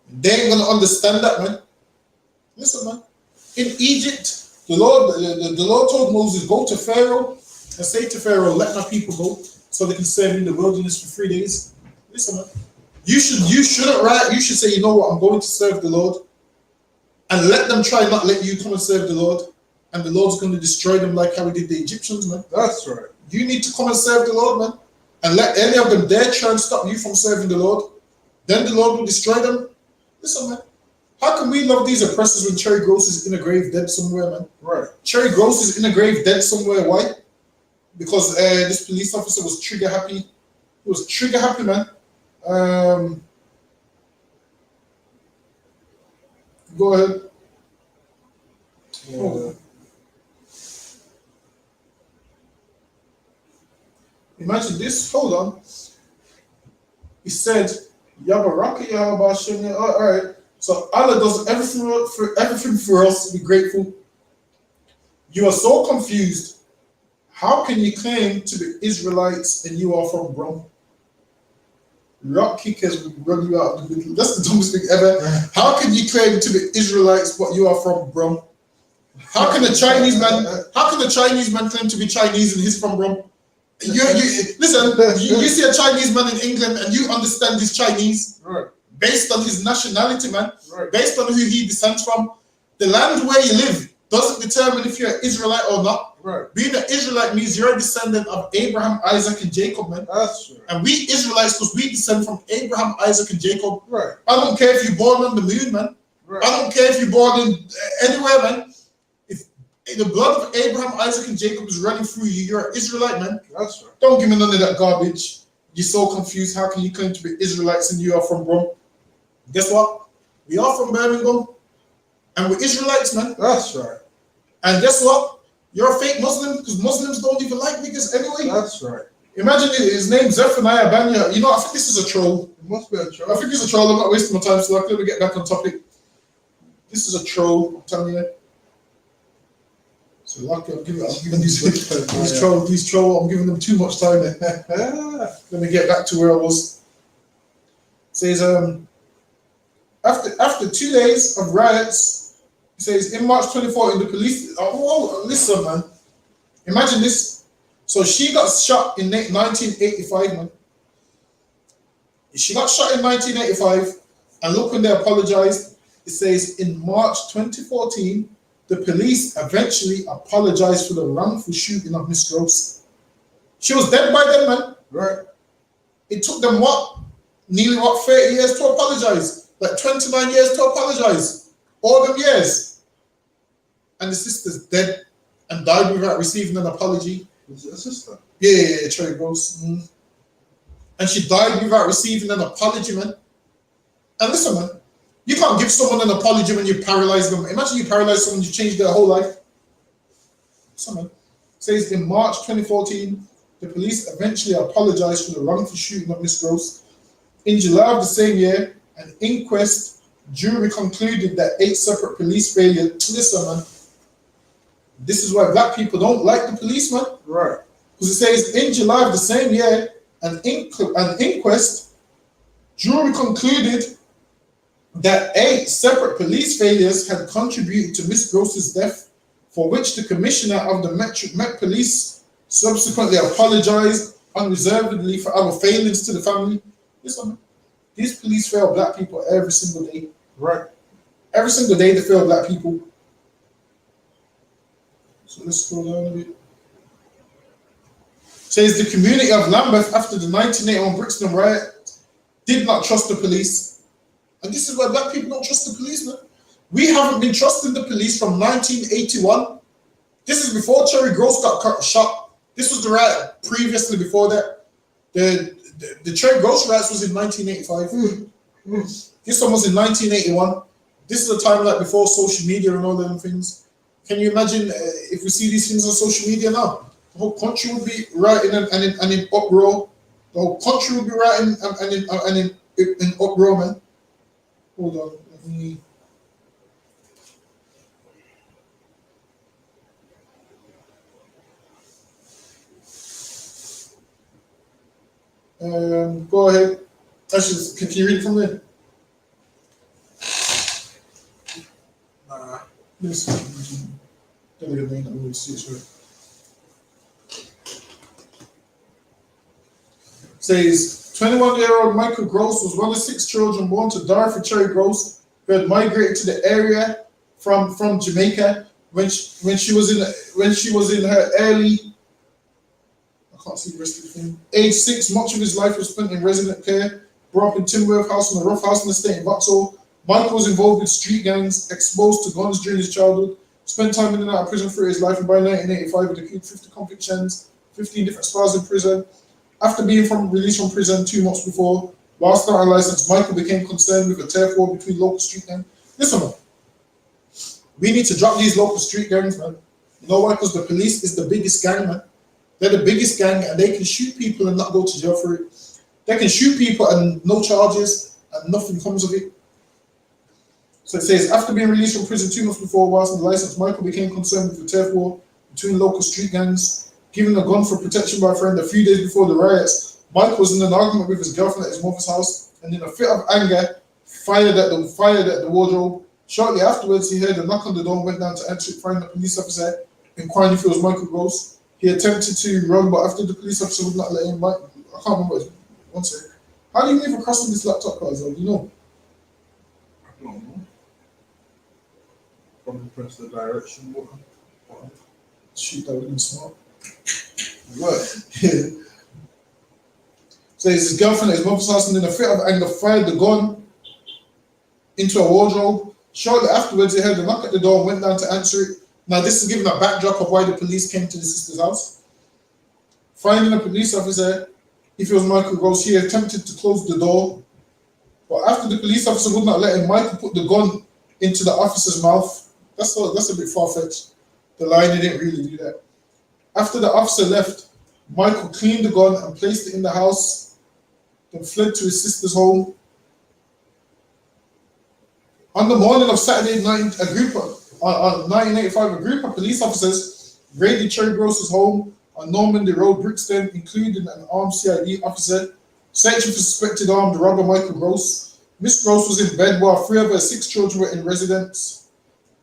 They ain't going to understand that, man. Listen, man. In Egypt, the Lord told Moses, go to Pharaoh and say to Pharaoh, let my people go so they can serve in the wilderness for 3 days. Listen, man. You shouldn't riot. You should say, you know what, I'm going to serve the Lord. And let them try not let you come and serve the Lord. And the Lord's going to destroy them like how he did the Egyptians, man. That's right. You need to come and serve the Lord, man. And let any of them dare try and stop you from serving the Lord. Then the Lord will destroy them. Listen, man. How can we love these oppressors when Cherry Gross is in a grave dead somewhere, man? Right. Cherry Gross is in a grave dead somewhere. Why? Because this police officer was trigger happy. He was trigger happy, man. Go ahead. Oh. Imagine this. Hold on. He said, Yabaraka Yabashini. All right. So Allah does everything for us. Be grateful. You are so confused. How can you claim to be Israelites and you are from Brum? Rock kickers will run you out of the middle. That's the dumbest thing ever. How can you claim to be Israelites but you are from Brum? How can a Chinese man claim to be Chinese and he's from Brum? Listen, you see a Chinese man in England and you understand he's Chinese, right, based on his nationality, man, right, based on who he descends from. The land where you live doesn't determine if you're an Israelite or not. Right. Being an Israelite means you're a descendant of Abraham, Isaac, and Jacob, man. That's right. And we Israelites, because we descend from Abraham, Isaac, and Jacob. Right. I don't care if you're born on the moon, man. Right. I don't care if you're born in anywhere, man. If the blood of Abraham, Isaac, and Jacob is running through you, you're an Israelite, man. That's right. Don't give me none of that garbage. You're so confused. How can you claim to be Israelites and you are from Rome? Guess what? We are from Birmingham. And we're Israelites, man. That's right. And guess what? You're a fake Muslim because Muslims don't even like niggas anyway. That's right. Imagine his name Zephaniah Banya. You know, I think this is a troll. It must be a troll. I think it's a troll. I'm not wasting my time, so I can get back on topic. This is a troll, I'm telling you. So lucky, I'm giving these troll. I'm giving them too much time. Let me get back to where I was. It says after 2 days of riots, it says in March 2014, the police. Oh, listen, man. Imagine this. So she got shot in 1985, man. She got shot in 1985, and look when they apologized. It says in March 2014, the police eventually apologized for the wrongful shooting of Miss Gross. She was dead by then, man. Right. It took them nearly 30 years to apologize, like 29 years to apologize, all them years. And the sister's dead and died without receiving an apology. Was it a sister? Yeah, Cherry Gross. And she died without receiving an apology, man. And listen, man, you can't give someone an apology when you paralyze them. Imagine you paralyze someone, you change their whole life. Someone says in March 2014, the police eventually apologized for the wrongful shooting of Miss Gross. In July of the same year, an inquest jury concluded that 8 separate police failures. Listen, man, this is why black people don't like the police, man. Right. Because it says in July of the same year, an inquest jury concluded that 8 separate police failures had contributed to Miss Gross's death, for which the commissioner of the Met Police subsequently apologized unreservedly for our failings to the family. Listen, these police fail black people every single day. Right. Every single day they fail black people. So let's scroll down a bit. Says the community of Lambeth after the 1981 Brixton riot did not trust the police. And this is why black people don't trust the police, man. We haven't been trusting the police from 1981. This is before Cherry Gross got shot. This was the riot previously before that. The Cherry Gross riots was in 1985. This one was in 1981. This is a time like before social media and all them things. Can you imagine if we see these things on social media now? The whole country would be rioting and in uproar. The whole country would be rioting and in uproar, man. Hold on, let me. Go ahead. Actually, can you read from there? Yes. Says 21-year-old Michael Gross was one of 6 children born to Dorothy Cherry Gross, who had migrated to the area from Jamaica when she was in her early, I can't see the rest of the thing. Age 6, much of his life was spent in resident care. Brought up in Timberworth House in a rough house in the state in Vauxhall. Michael was involved with street gangs, exposed to guns during his childhood, spent time in and out of prison through his life, and by 1985 had accrued 50 convictions, 15 different spells in prison. After being released from prison 2 months before, whilst not unlicensed, Michael became concerned with a turf war between local street gangs. Listen, man, we need to drop these local street gangs, man. You know why? Because the police is the biggest gang, man. They're the biggest gang, and they can shoot people and not go to jail for it. They can shoot people and no charges, and nothing comes of it. So it says, after being released from prison 2 months before, whilst on the license, Michael became concerned with the turf war between local street gangs. Given a gun for protection by a friend a few days before the riots, Michael was in an argument with his girlfriend at his mother's house, and in a fit of anger, fired at the wardrobe. Shortly afterwards, he heard a knock on the door and went down to answer it, finding a police officer inquiring if it was Michael Gross. He attempted to run, but after the police officer would not let him, I can't remember. One second. How do you move across on this laptop, guys? Do you know? I don't know. Probably press the direction button. Shoot, that would have been smart. What? Yeah. So his girlfriend at his mother's house, and in a fit of anger, fired the gun into a wardrobe. Shortly afterwards, he heard a knock at the door and went down to answer it. Now, this is giving a backdrop of why the police came to the sister's house. Finding a police officer, if it was Michael Gross, he attempted to close the door. But after the police officer would not let him, Michael put the gun into the officer's mouth. That's a bit far-fetched. The line didn't really do that. After the officer left, Michael cleaned the gun and placed it in the house, then fled to his sister's home. On the morning of Saturday night, on 1985, a group of police officers raided Cherry Groce's home on Normandy Road, Brixton, including an armed CID officer, searching for suspected armed robber Michael Gross. Miss Gross was in bed while 3 of her 6 children were in residence.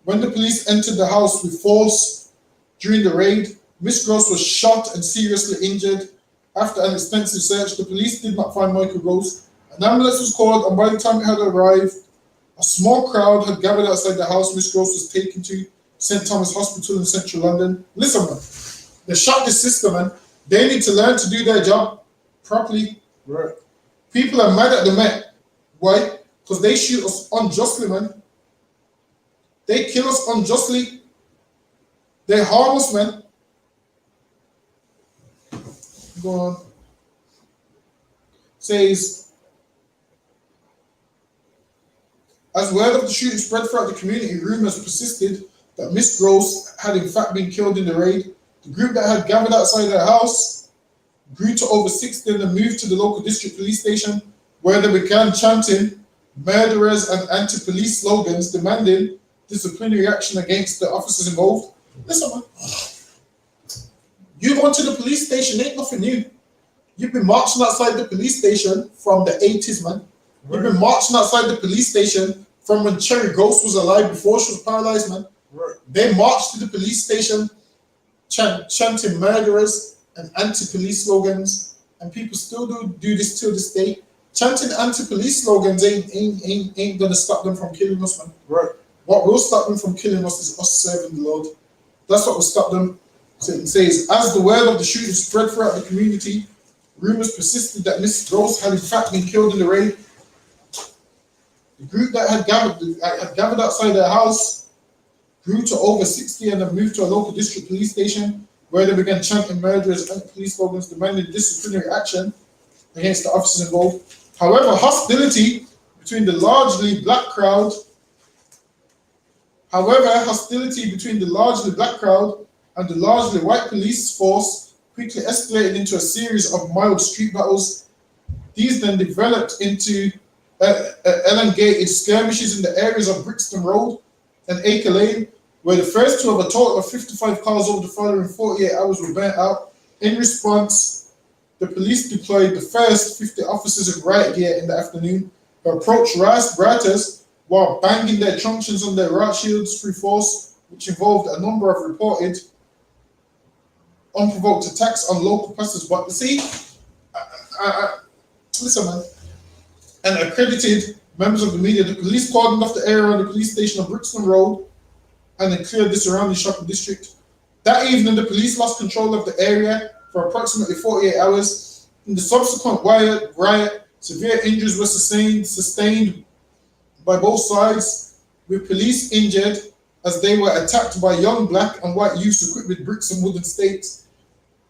When the police entered the house with force during the raid, Miss Gross was shot and seriously injured. After an extensive search, the police did not find Michael Gross. An ambulance was called, and by the time it had arrived, a small crowd had gathered outside the house Miss Gross was taken to St. Thomas Hospital in central London. Listen, man, they shot this sister, man. They need to learn to do their job properly. Right. People are mad at the Met. Why? Because they shoot us unjustly, man. They kill us unjustly. They harm us, man. Go on. Says, as word of the shooting spread throughout the community, rumors persisted that Miss Gross had in fact been killed in the raid. The group that had gathered outside her house grew to over 60 and moved to the local district police station, where they began chanting murderers and anti-police slogans, demanding disciplinary action against the officers involved. Listen, man. You going to the police station ain't nothing new. You've been marching outside the police station from the 80s, man. You've been marching outside the police station from when Cherry Gross was alive, before she was paralyzed, man. Right. They marched to the police station chanting murderers and anti-police slogans, and people still do this till this day. Chanting anti-police slogans ain't gonna stop them from killing us, man. Right. What will stop them from killing us is us serving the Lord. That's what will stop them. So it says, as the word of the shooting spread throughout the community, rumors persisted that Miss Gross had in fact been killed in the raid. The group that had gathered outside their house grew to over 60 and then moved to a local district police station, where they began chanting murderers and police slogans, demanding disciplinary action against the officers involved. However, hostility between the largely black crowd and the largely white police force quickly escalated into a series of mild street battles. These then developed into elongated skirmishes in the areas of Brixton Road and Acre Lane, where the first 2 of a total of 55 cars over the following 48 hours were burnt out. In response, the police deployed the first 50 officers in riot gear in the afternoon, who approached rioters while banging their truncheons on their riot shields through force, which involved a number of reported unprovoked attacks on local passers-by. See, listen, man. And accredited members of the media, the police cordoned off the area around the police station on Brixton Road and then cleared the surrounding shopping district. That evening, the police lost control of the area for approximately 48 hours. In the subsequent riot, severe injuries were sustained by both sides, with police injured as they were attacked by young black and white youths equipped with bricks and wooden stakes.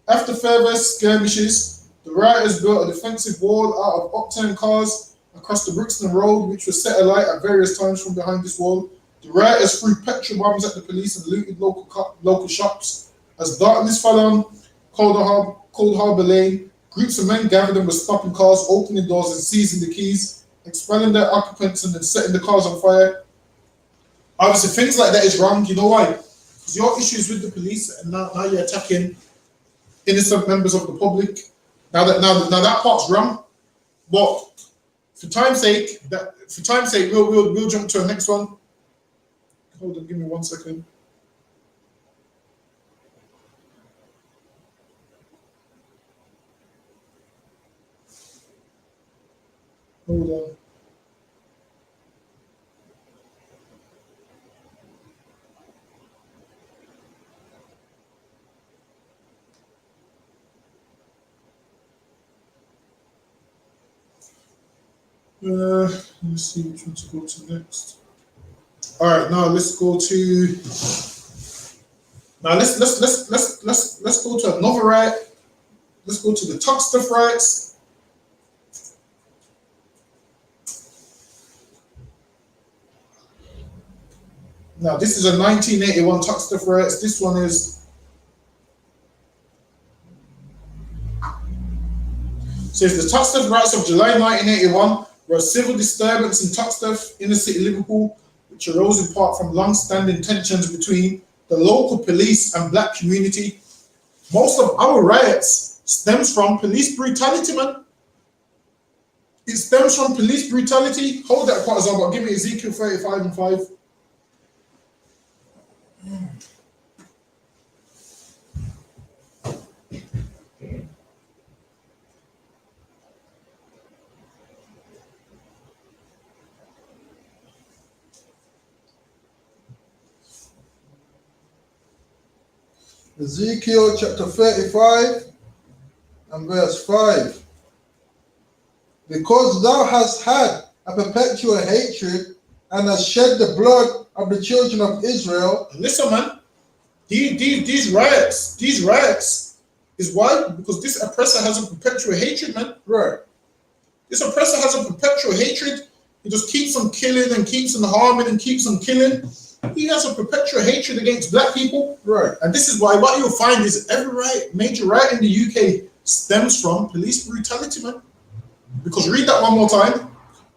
After further skirmishes, the rioters built a defensive wall out of upturned cars across the Brixton Road, which was set alight at various times from behind this wall. The rioters threw petrol bombs at the police and looted local shops. As darkness fell on Cold Harbour Lane, groups of men gathered and were stopping cars, opening doors and seizing the keys, expelling their occupants and then setting the cars on fire. Obviously, things like that is wrong. You know why? Because your issues with the police, and now you're attacking innocent members of the public. Now that part's wrong. But for time's sake, we'll jump to the next one. Hold on, give me 1 second. Hold on. Let's see which one to go to next. All right, now let's go to. Now let's go to another riot. Let's go to the Top Stuff riots. Now this is a 1981 Top Stuff riots. This one is. Says the Top Stuff riots of July 1981 were a civil disturbance in Top Stuff, inner city Liverpool, which arose in part from long-standing tensions between the local police and black community. Most of our riots stems from police brutality, man. It stems from police brutality. Hold that part, but give me Ezekiel 35 and 5. Ezekiel chapter 35 and verse 5. Because thou hast had a perpetual hatred and hast shed the blood of the children of Israel. Listen, man, these riots is why? Because this oppressor has a perpetual hatred, man. Right. This oppressor has a perpetual hatred. He just keeps on killing and keeps on harming and keeps on killing. He has a perpetual hatred against black people. Right. And this is why what you'll find is every major riot in the UK stems from police brutality, man. Because read that one more time.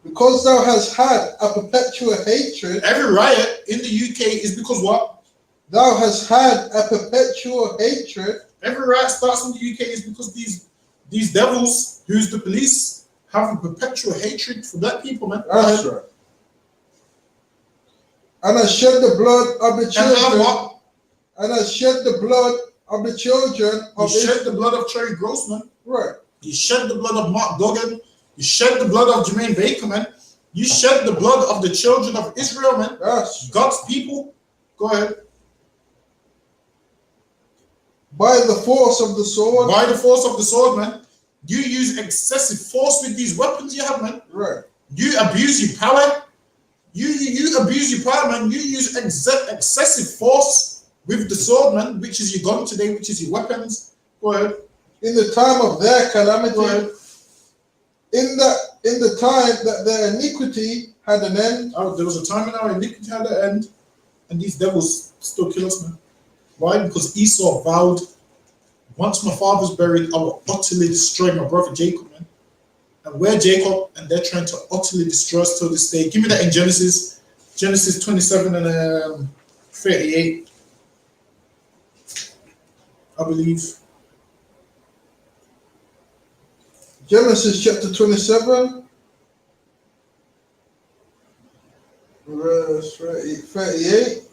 Because thou hast had a perpetual hatred. Every riot in the UK is because what? Thou hast had a perpetual hatred. Every riot starts in the UK is because these devils, who's the police, have a perpetual hatred for black people, man. That's right. And has shed the blood of the children. And has shed the blood of the children of Israel. Shed the blood of Cherry Grossman. Right. You shed the blood of Mark Duggan. You shed the blood of Jermaine Baker, man. You shed the blood of the children of Israel, man. Yes. God's people. Go ahead. By the force of the sword. By the force of the sword, man. You use excessive force with these weapons you have, man. Right. You abuse your power. You abuse your power, man. You use excessive force with the sword, man, which is your gun today, which is your weapons. Go ahead. In the time of their calamity. Go ahead. In the time that their iniquity had an end. Oh, there was a time when our iniquity had an end, and these devils still kill us, man. Why? Because Esau vowed, once my father's buried, I will utterly destroy my brother Jacob, man. And we're Jacob, and they're trying to utterly destroy us till this day. Give me that in Genesis 27 and 38, I believe. Genesis chapter 27, verse 38.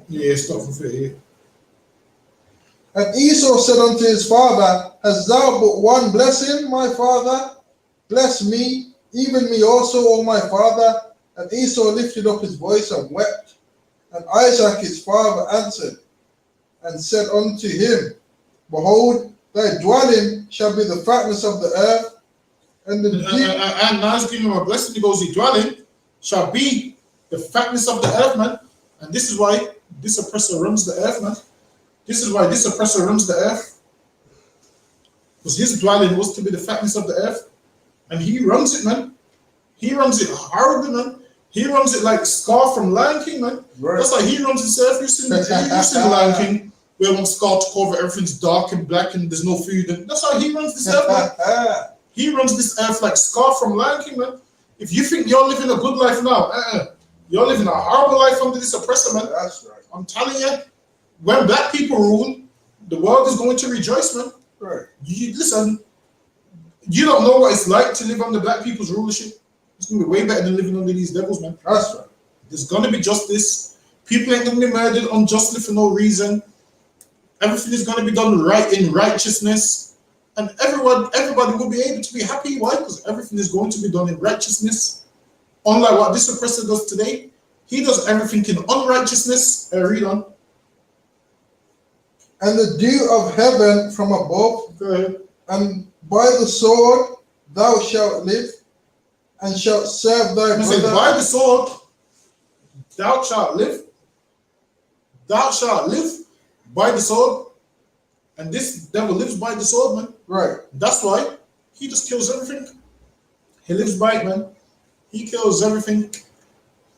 Yeah, start from 38. And Esau said unto his father, hast thou but one blessing, my father? Bless me, even me also, O my father. And Esau lifted up his voice and wept. And Isaac his father answered and said unto him, Behold, thy dwelling shall be the fatness of the earth, and the and now he's giving him a blessing. He goes, the dwelling shall be the fatness of the earth, man. And this is why this oppressor runs the earth, man. This is why this oppressor runs the earth. Because his dwelling was to be the fatness of the earth. And he runs it, man. He runs it horribly, man. He runs it like Scar from Lion King, man. Right. That's like he runs his earth. You seen Lion King, where when Scar took over, everything's dark and black and there's no food. And that's how he runs this earth, man. He runs this earth like Scar from Lion King, man. If you think you're living a good life now, you're living a horrible life under this oppressor, man. That's right. I'm telling you, when black people rule, the world is going to rejoice, man. Right. Listen, you don't know what it's like to live under black people's rulership. It's going to be way better than living under these devils, man. That's right. There's going to be justice. People ain't going to be murdered unjustly for no reason. Everything is going to be done right in righteousness. And everybody will be able to be happy. Why? Because everything is going to be done in righteousness. Unlike what this oppressor does today. He does everything in unrighteousness. Read on. And the dew of heaven from above. Go ahead. And by the sword thou shalt live, and shalt serve thy brother. By the sword thou shalt live. Thou shalt live by the sword. And this devil lives by the sword, man. Right. That's why he just kills everything. He lives by it, man. He kills everything.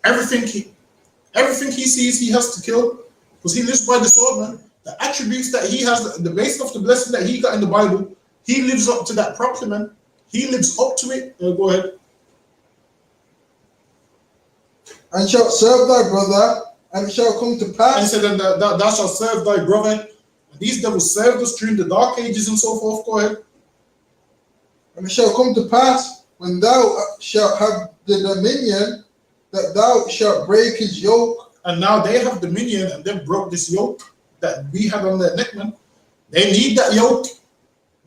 Everything he sees, he has to kill. Because he lives by the sword, man. The attributes that he has, the base of the blessing that he got in the Bible, he lives up to that properly, man. He lives up to it. Go ahead. and shalt serve thy brother, and it shall come to And he pass. said, and thou shalt serve thy brother. And these devils served us during the dark ages and so forth. Go ahead. And it shall come to pass when thou shalt have the dominion that thou shalt break his yoke. And now they have dominion and they broke this yoke that we had on their neck, man. They need that yoke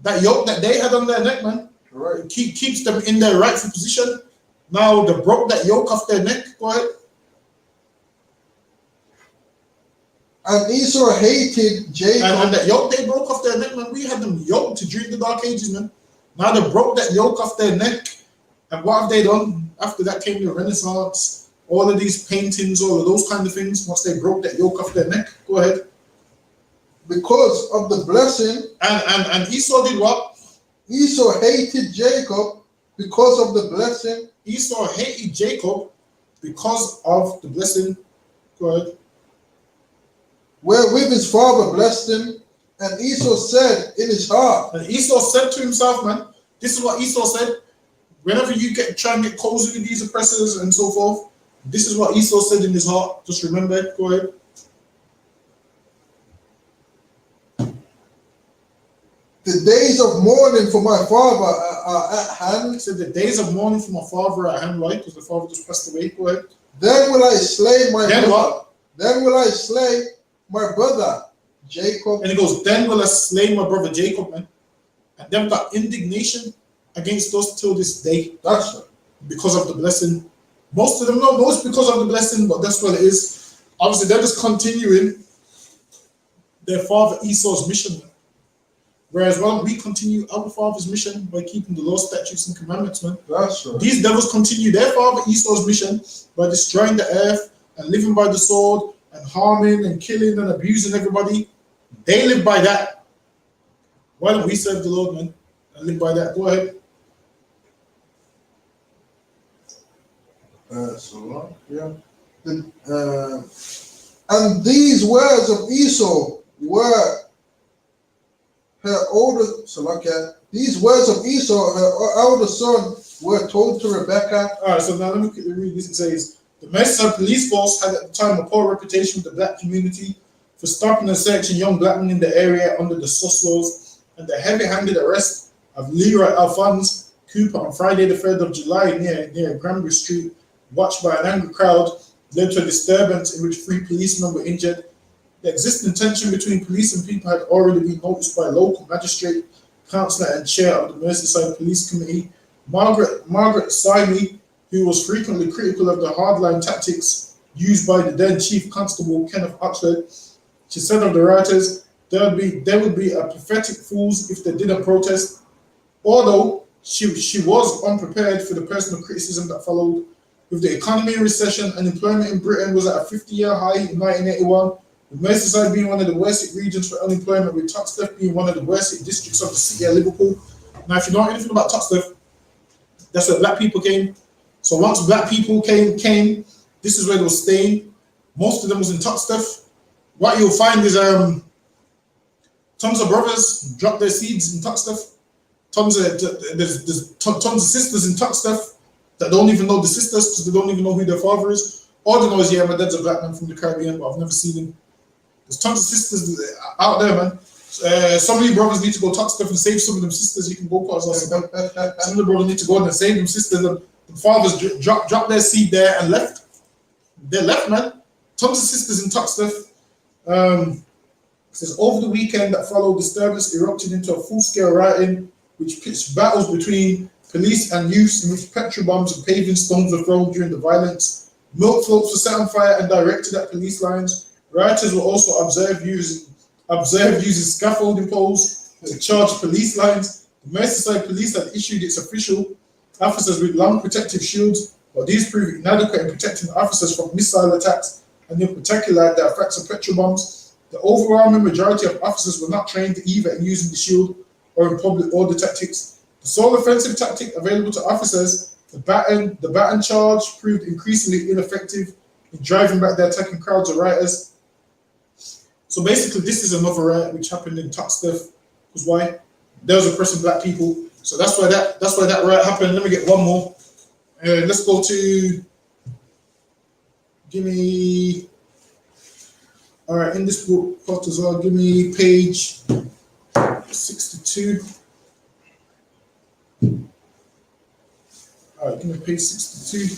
that they had on their neck, man. Right. It keeps them in their rightful position. Now they broke that yoke off their neck. Go ahead. And Esau hated Jacob. And that yoke they broke off their neck, man. We had them yoked during the dark ages, man. Now they broke that yoke off their neck. And what have they done? After that came the Renaissance, all of these paintings, all of those kind of things. Once they broke that yoke off their neck, go ahead. Because of the blessing. And Esau did what? Esau hated Jacob because of the blessing. Esau hated Jacob because of the blessing. Go ahead. Wherewith his father blessed him, and Esau said in his heart. And Esau said to himself, man, this is what Esau said. Whenever you try and get cozy with these oppressors and so forth, this is what Esau said in his heart. Just remember it. Go ahead. The days of mourning for my father are at hand. He said the days of mourning for my father are at hand, right? Because the father just passed away. Go ahead. Then will I slay my Then brother. what? Then will I slay my brother Jacob. And he goes, then will I slay my brother Jacob, man. And they've got indignation against us till this day. That's right. Because of the blessing. Most of them don't know it's because of the blessing, but that's what it is. Obviously, they're just continuing their father Esau's mission. Whereas while we continue our father's mission by keeping the law, statutes, and commandments, man. That's right. These devils continue their father Esau's mission by destroying the earth and living by the sword and harming and killing and abusing everybody. They live by that. Why don't we serve the Lord, man, and live by that? Go ahead. Yeah. And these words of Esau were her older. These words of Esau, her elder son, were told to Rebekah. All right, so now let me quickly read this. It says, the Merseyside police force had at the time a poor reputation with the black community for stopping and searching young black men in the area under the sus laws, and the heavy-handed arrest of Leroy Alphonse Cooper on Friday the 3rd of July near Granbury Street, watched by an angry crowd, led to a disturbance in which 3 policemen were injured. The existing tension between police and people had already been noticed by local magistrate, councillor and chair of the Merseyside Police Committee, Margaret Simey, who was frequently critical of the hardline tactics used by the then Chief Constable Kenneth Oxford. She said of the rioters, they would be a pathetic fools if they didn't protest. Although she was unprepared for the personal criticism that followed. With the economy in recession and employment in Britain was at a 50-year high in 1981, with Merseyside being one of the worst hit regions for unemployment, with Toxteth being one of the worst hit districts of the city of Liverpool. Now, if you know anything about Toxteth, that's where black people came. So once black people came, this is where they were staying. Most of them was in Toxteth. What you'll find is tons of brothers drop their seeds in Toxteth. There's tons of sisters in Toxteth that don't even know the sisters because they don't even know who their father is. All they know is, yeah, my dad's a black man from the Caribbean, but I've never seen him. There's tons of sisters out there, man. Some of you brothers need to go Toxteth and save some of them sisters. You can go cause us. Some of the brothers need to go and save them sisters. And the fathers drop their seed there and left. They left, man. Tons of sisters in Toxteth. It says, over the weekend that followed, disturbance erupted into a full-scale rioting, which pitched battles between police and youths, in which petrol bombs and paving stones were thrown during the violence. Milk floats were set on fire and directed at police lines. Rioters were also observed using scaffolding poles to charge police lines. The Merseyside police had issued its official officers with long protective shields, but these proved inadequate in protecting officers from missile attacks and in particular the effects of petrol bombs. The overwhelming majority of officers were not trained either in using the shield or in public order tactics. The sole offensive tactic available to officers, the baton charge, proved increasingly ineffective in driving back the attacking crowds of rioters. So basically, this is another riot which happened in Toxteth. Because why? There was oppressing black people. So that's why that riot happened. Let me get one more. Let's go to Give me. All right, in this book part as well. Give me page 62. All right, give me page 62.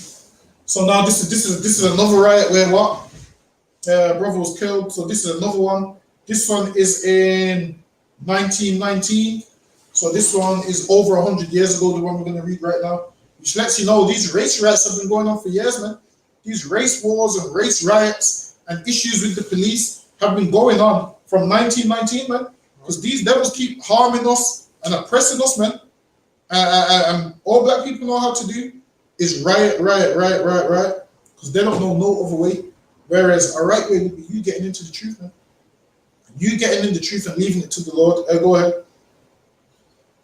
So now this is another riot where what? Brother was killed. So this is another one. This one is in 1919. So this one is over 100 years ago. The one we're going to read right now, which lets you know these race riots have been going on for years, man. These race wars and race riots and issues with the police have been going on from 1919, man. Because these devils keep harming us and oppressing us, man. And all black people know how to do is riot. Because they don't know no other way. Whereas a right way would be you getting into the truth, man. You getting in the truth and leaving it to the Lord. Go ahead.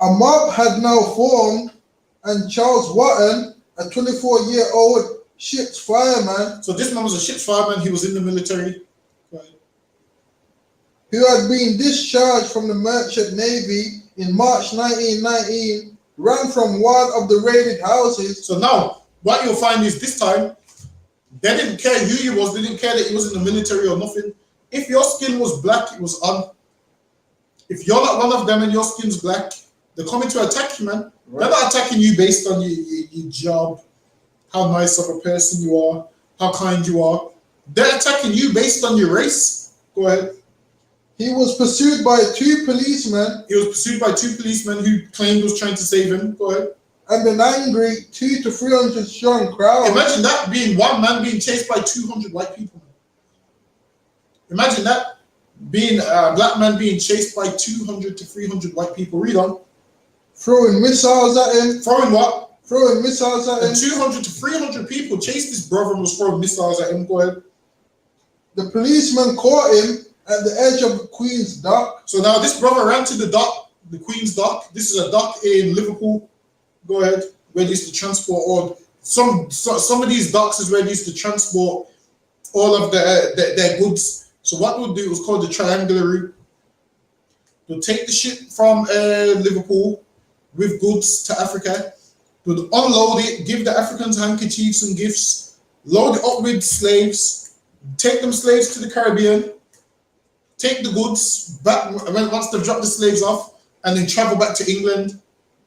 A mob had now formed, and Charles Watton, a 24-year-old ship's fireman, So this man was a ship's fireman. He was in the military. Go ahead. who had been discharged from the Merchant Navy in March 1919, ran from one of the raided houses. So now, what you'll find is this time, they didn't care who you was. They didn't care that he was in the military or nothing. If your skin was black, it was on. If you're not one of them and your skin's black, they're coming to attack you, man. Right. They're not attacking you based on your job, how nice of a person you are, how kind you are. They're attacking you based on your race. Go ahead. He was pursued by two policemen He was pursued by two policemen who claimed was trying to save him. Go ahead. and an angry 200 to 300 strong crowd. Imagine that being one man being chased by 200 white people. Imagine that being a black man being chased by 200 to 300 white people. Read on. Throwing missiles at him. Throwing what? Throwing missiles at And him. 200 to 300 people chased his brother and was throwing missiles at him. Go ahead. The policeman caught him at the edge of the Queen's Dock. So now this brother ran to the dock, the Queen's Dock. This is a dock in Liverpool. Go ahead. Where they used to transport all some of these docks is where they used to transport all of their goods. So what they would do was called the triangular route. They'll take the ship from Liverpool with goods to Africa. They'll unload it, give the Africans handkerchiefs and gifts, load it up with slaves, take them slaves to the Caribbean, take the goods back once they've dropped the slaves off, and then travel back to England.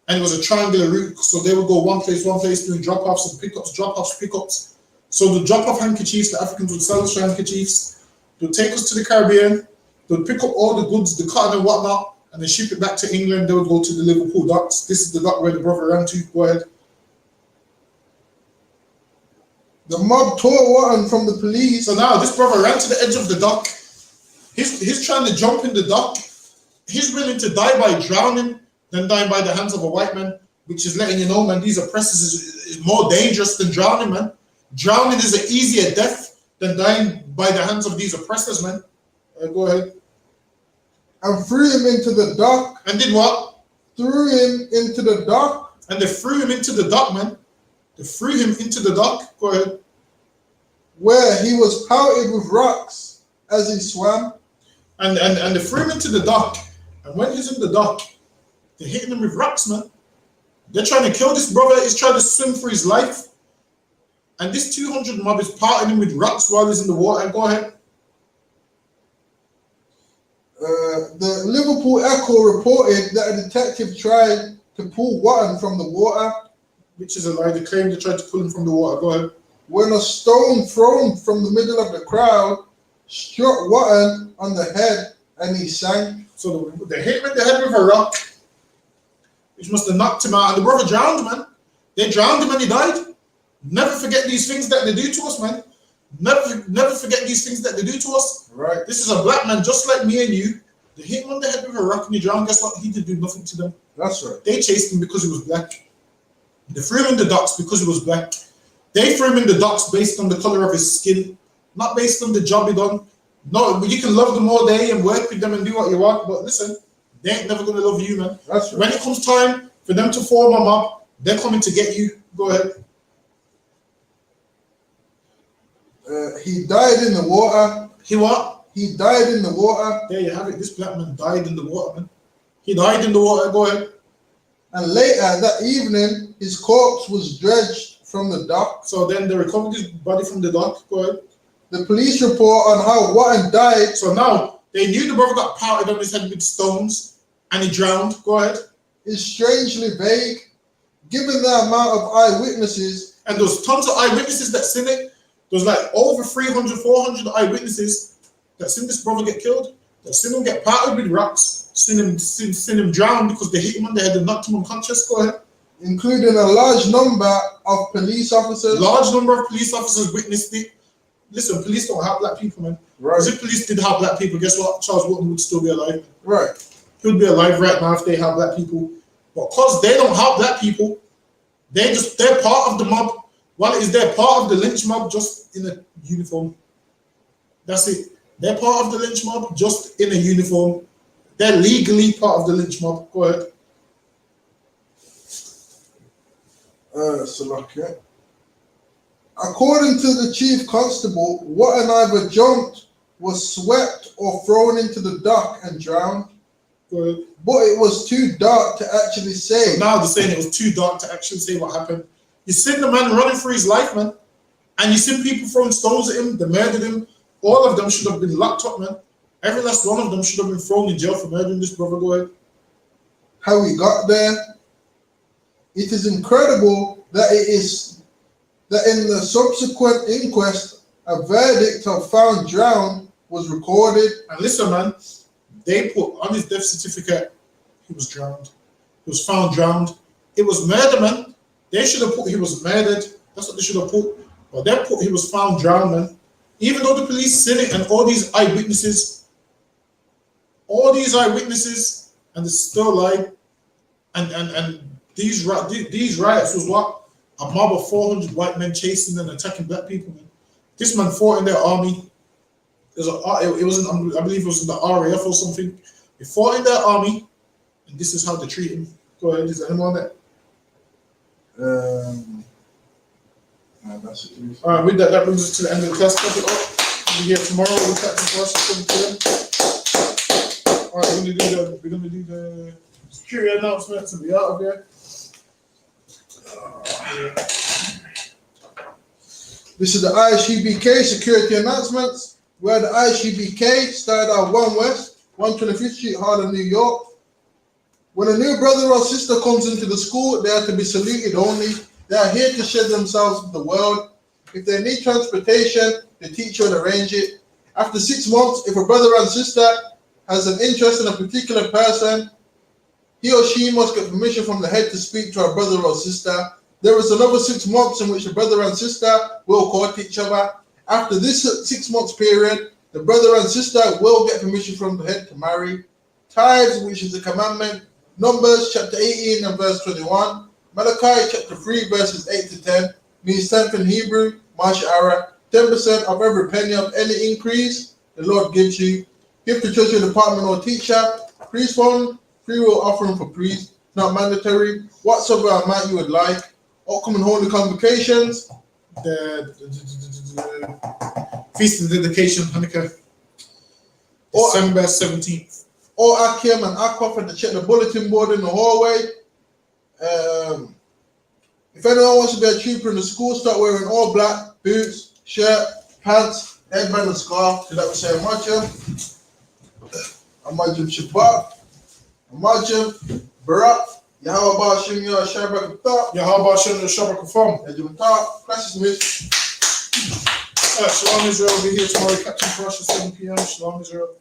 And it was a triangular route, so they would go one place, doing drop-offs and pickups, drop-offs, pickups. So the drop-off handkerchiefs, the Africans would sell us handkerchiefs. They'll take us to the Caribbean. They'll pick up all the goods, the cotton and whatnot, and then ship it back to England. They would go to the Liverpool docks. This is the dock where the brother ran to. Go ahead. The mob tore Watton from the police. So now this brother ran to the edge of the dock. He's trying to jump in the dock. He's willing to die by drowning than dying by the hands of a white man, which is letting you know, man, these oppressors is more dangerous than drowning, man. Drowning is an easier death than dying by the hands of these oppressors, man. Go ahead. And threw him into the dock. And did what? Threw him into the dock. And they threw him into the dock, man. They threw him into the dock. Go ahead. Where he was pelted with rocks as he swam. And they threw him into the dock. And when he's in the dock, they're hitting him with rocks, man. They're trying to kill this brother. He's trying to swim for his life. And this 200 mob is parting him with rocks while he's in the water. Go ahead. The Liverpool Echo reported that a detective tried to pull Watton from the water. Which is a lie. They claim they tried to pull him from the water. Go ahead. When a stone thrown from the middle of the crowd struck Watton on the head and he sank. So they hit him in the head with a rock, which must have knocked him out. And the brother drowned, man. They drowned him and he died. Never forget these things that they do to us, man. Never forget these things that they do to us. Right. This is a black man just like me and you. They hit him on the head with a rock and he drowned. Guess what? He did do nothing to them. That's right. They chased him because he was black. They threw him in the docks because he was black. They threw him in the docks based on the color of his skin, not based on the job he done. No, you can love them all day and work with them and do what you want, but listen, they ain't never gonna love you, man. That's right. When it comes time for them to form a mob, they're coming to get you. Go ahead. He died in the water. He what? He died in the water. There you have it. This black man died in the water, man. He died in the water. Go ahead. And later that evening, his corpse was dredged from the dock. So then they recovered his body from the dock. Go ahead. the police report on how Watton died. So now they knew the brother got pelted on his head with stones and he drowned. Go ahead. Is strangely vague, given the amount of eyewitnesses. And there was tons of eyewitnesses that seen it. There was like over 300, 400 eyewitnesses that seen this brother get killed. That seen him get pelted with rocks. Seen him drown because they hit him on the head and knocked him unconscious. Go ahead. Including a large number of police officers. Large number of police officers witnessed it. Listen, police don't have black people, man. Right. Because if police did have black people, guess what? Charles Woodson would still be alive. Right. He would be alive right now if they have black people. But because they don't have black people, they're part of the mob. Well, is they're part of the lynch mob just in a uniform. That's it. They're part of the lynch mob just in a uniform. They're legally part of the lynch mob. Go ahead. Okay. According to the chief constable, Watton either jumped, was swept, or thrown into the dock and drowned. Go ahead. But it was too dark to actually say. So now they're saying it was too dark to actually say what happened. You seen the man running for his life, man. And you seen people throwing stones at him, they murdered him. All of them should have been locked up, man. Every last one of them should have been thrown in jail for murdering this brother. Go ahead. How he got there. It is incredible that in the subsequent inquest, a verdict of found drowned was recorded. And listen, man, they put on his death certificate, he was drowned. He was found drowned. It was murder, man. They should have put he was murdered. That's what they should have put. But they put he was found drowned, man. Even though the police seen it and all these eyewitnesses, and they're still alive. And these riots was what? A mob of 400 white men chasing and attacking black people, man. This man fought in their army. I believe it was in the RAF or something. They fought in their army, and this is how they treat him. Go ahead, is there anyone there? That's it. All right, with that brings us to the end of the class. We'll be here tomorrow. We'll catch the class at 7 p.m. All right, we're gonna do the security announcements and be out of here. This is the ISUPK security announcements. Where the ISUPK started out 1 West, 125th Street, Harlem, New York. When a new brother or sister comes into the school, they are to be saluted only. They are here to share themselves with the world. If they need transportation, the teacher will arrange it. After 6 months, if a brother and sister has an interest in a particular person, he or she must get permission from the head to speak to a brother or sister. There is another 6 months in which the brother and sister will court each other. After this 6 months period, the brother and sister will get permission from the head to marry. Tithes, which is a commandment. Numbers chapter 18 and verse 21. Malachi chapter 3 verses 8 to 10 means 10th in Hebrew, Marsh Ara, 10% of every penny of any increase the Lord gives you. Give to church department or teacher. Priest fund, free will offering for priest, not mandatory. Whatsoever amount you would like. Upcoming holy convocations. The Feast of Dedication, Hanukkah, December 17th. All Akim and Aquaf had to check the bulletin board in the hallway. If anyone wants to be a trooper in the school, start wearing all black, boots, shirt, pants, headband, and scarf. So that we say Amajim Shabbat, Amajim Barak, Yahweh Shem Yah Shabbat Kata, Yahweh Shem Yah Shabbat Kata, Ejim Ta, Classes Miss. Shalom Israel, we'll be here tomorrow, catching for us at 7 p.m. Shalom Israel.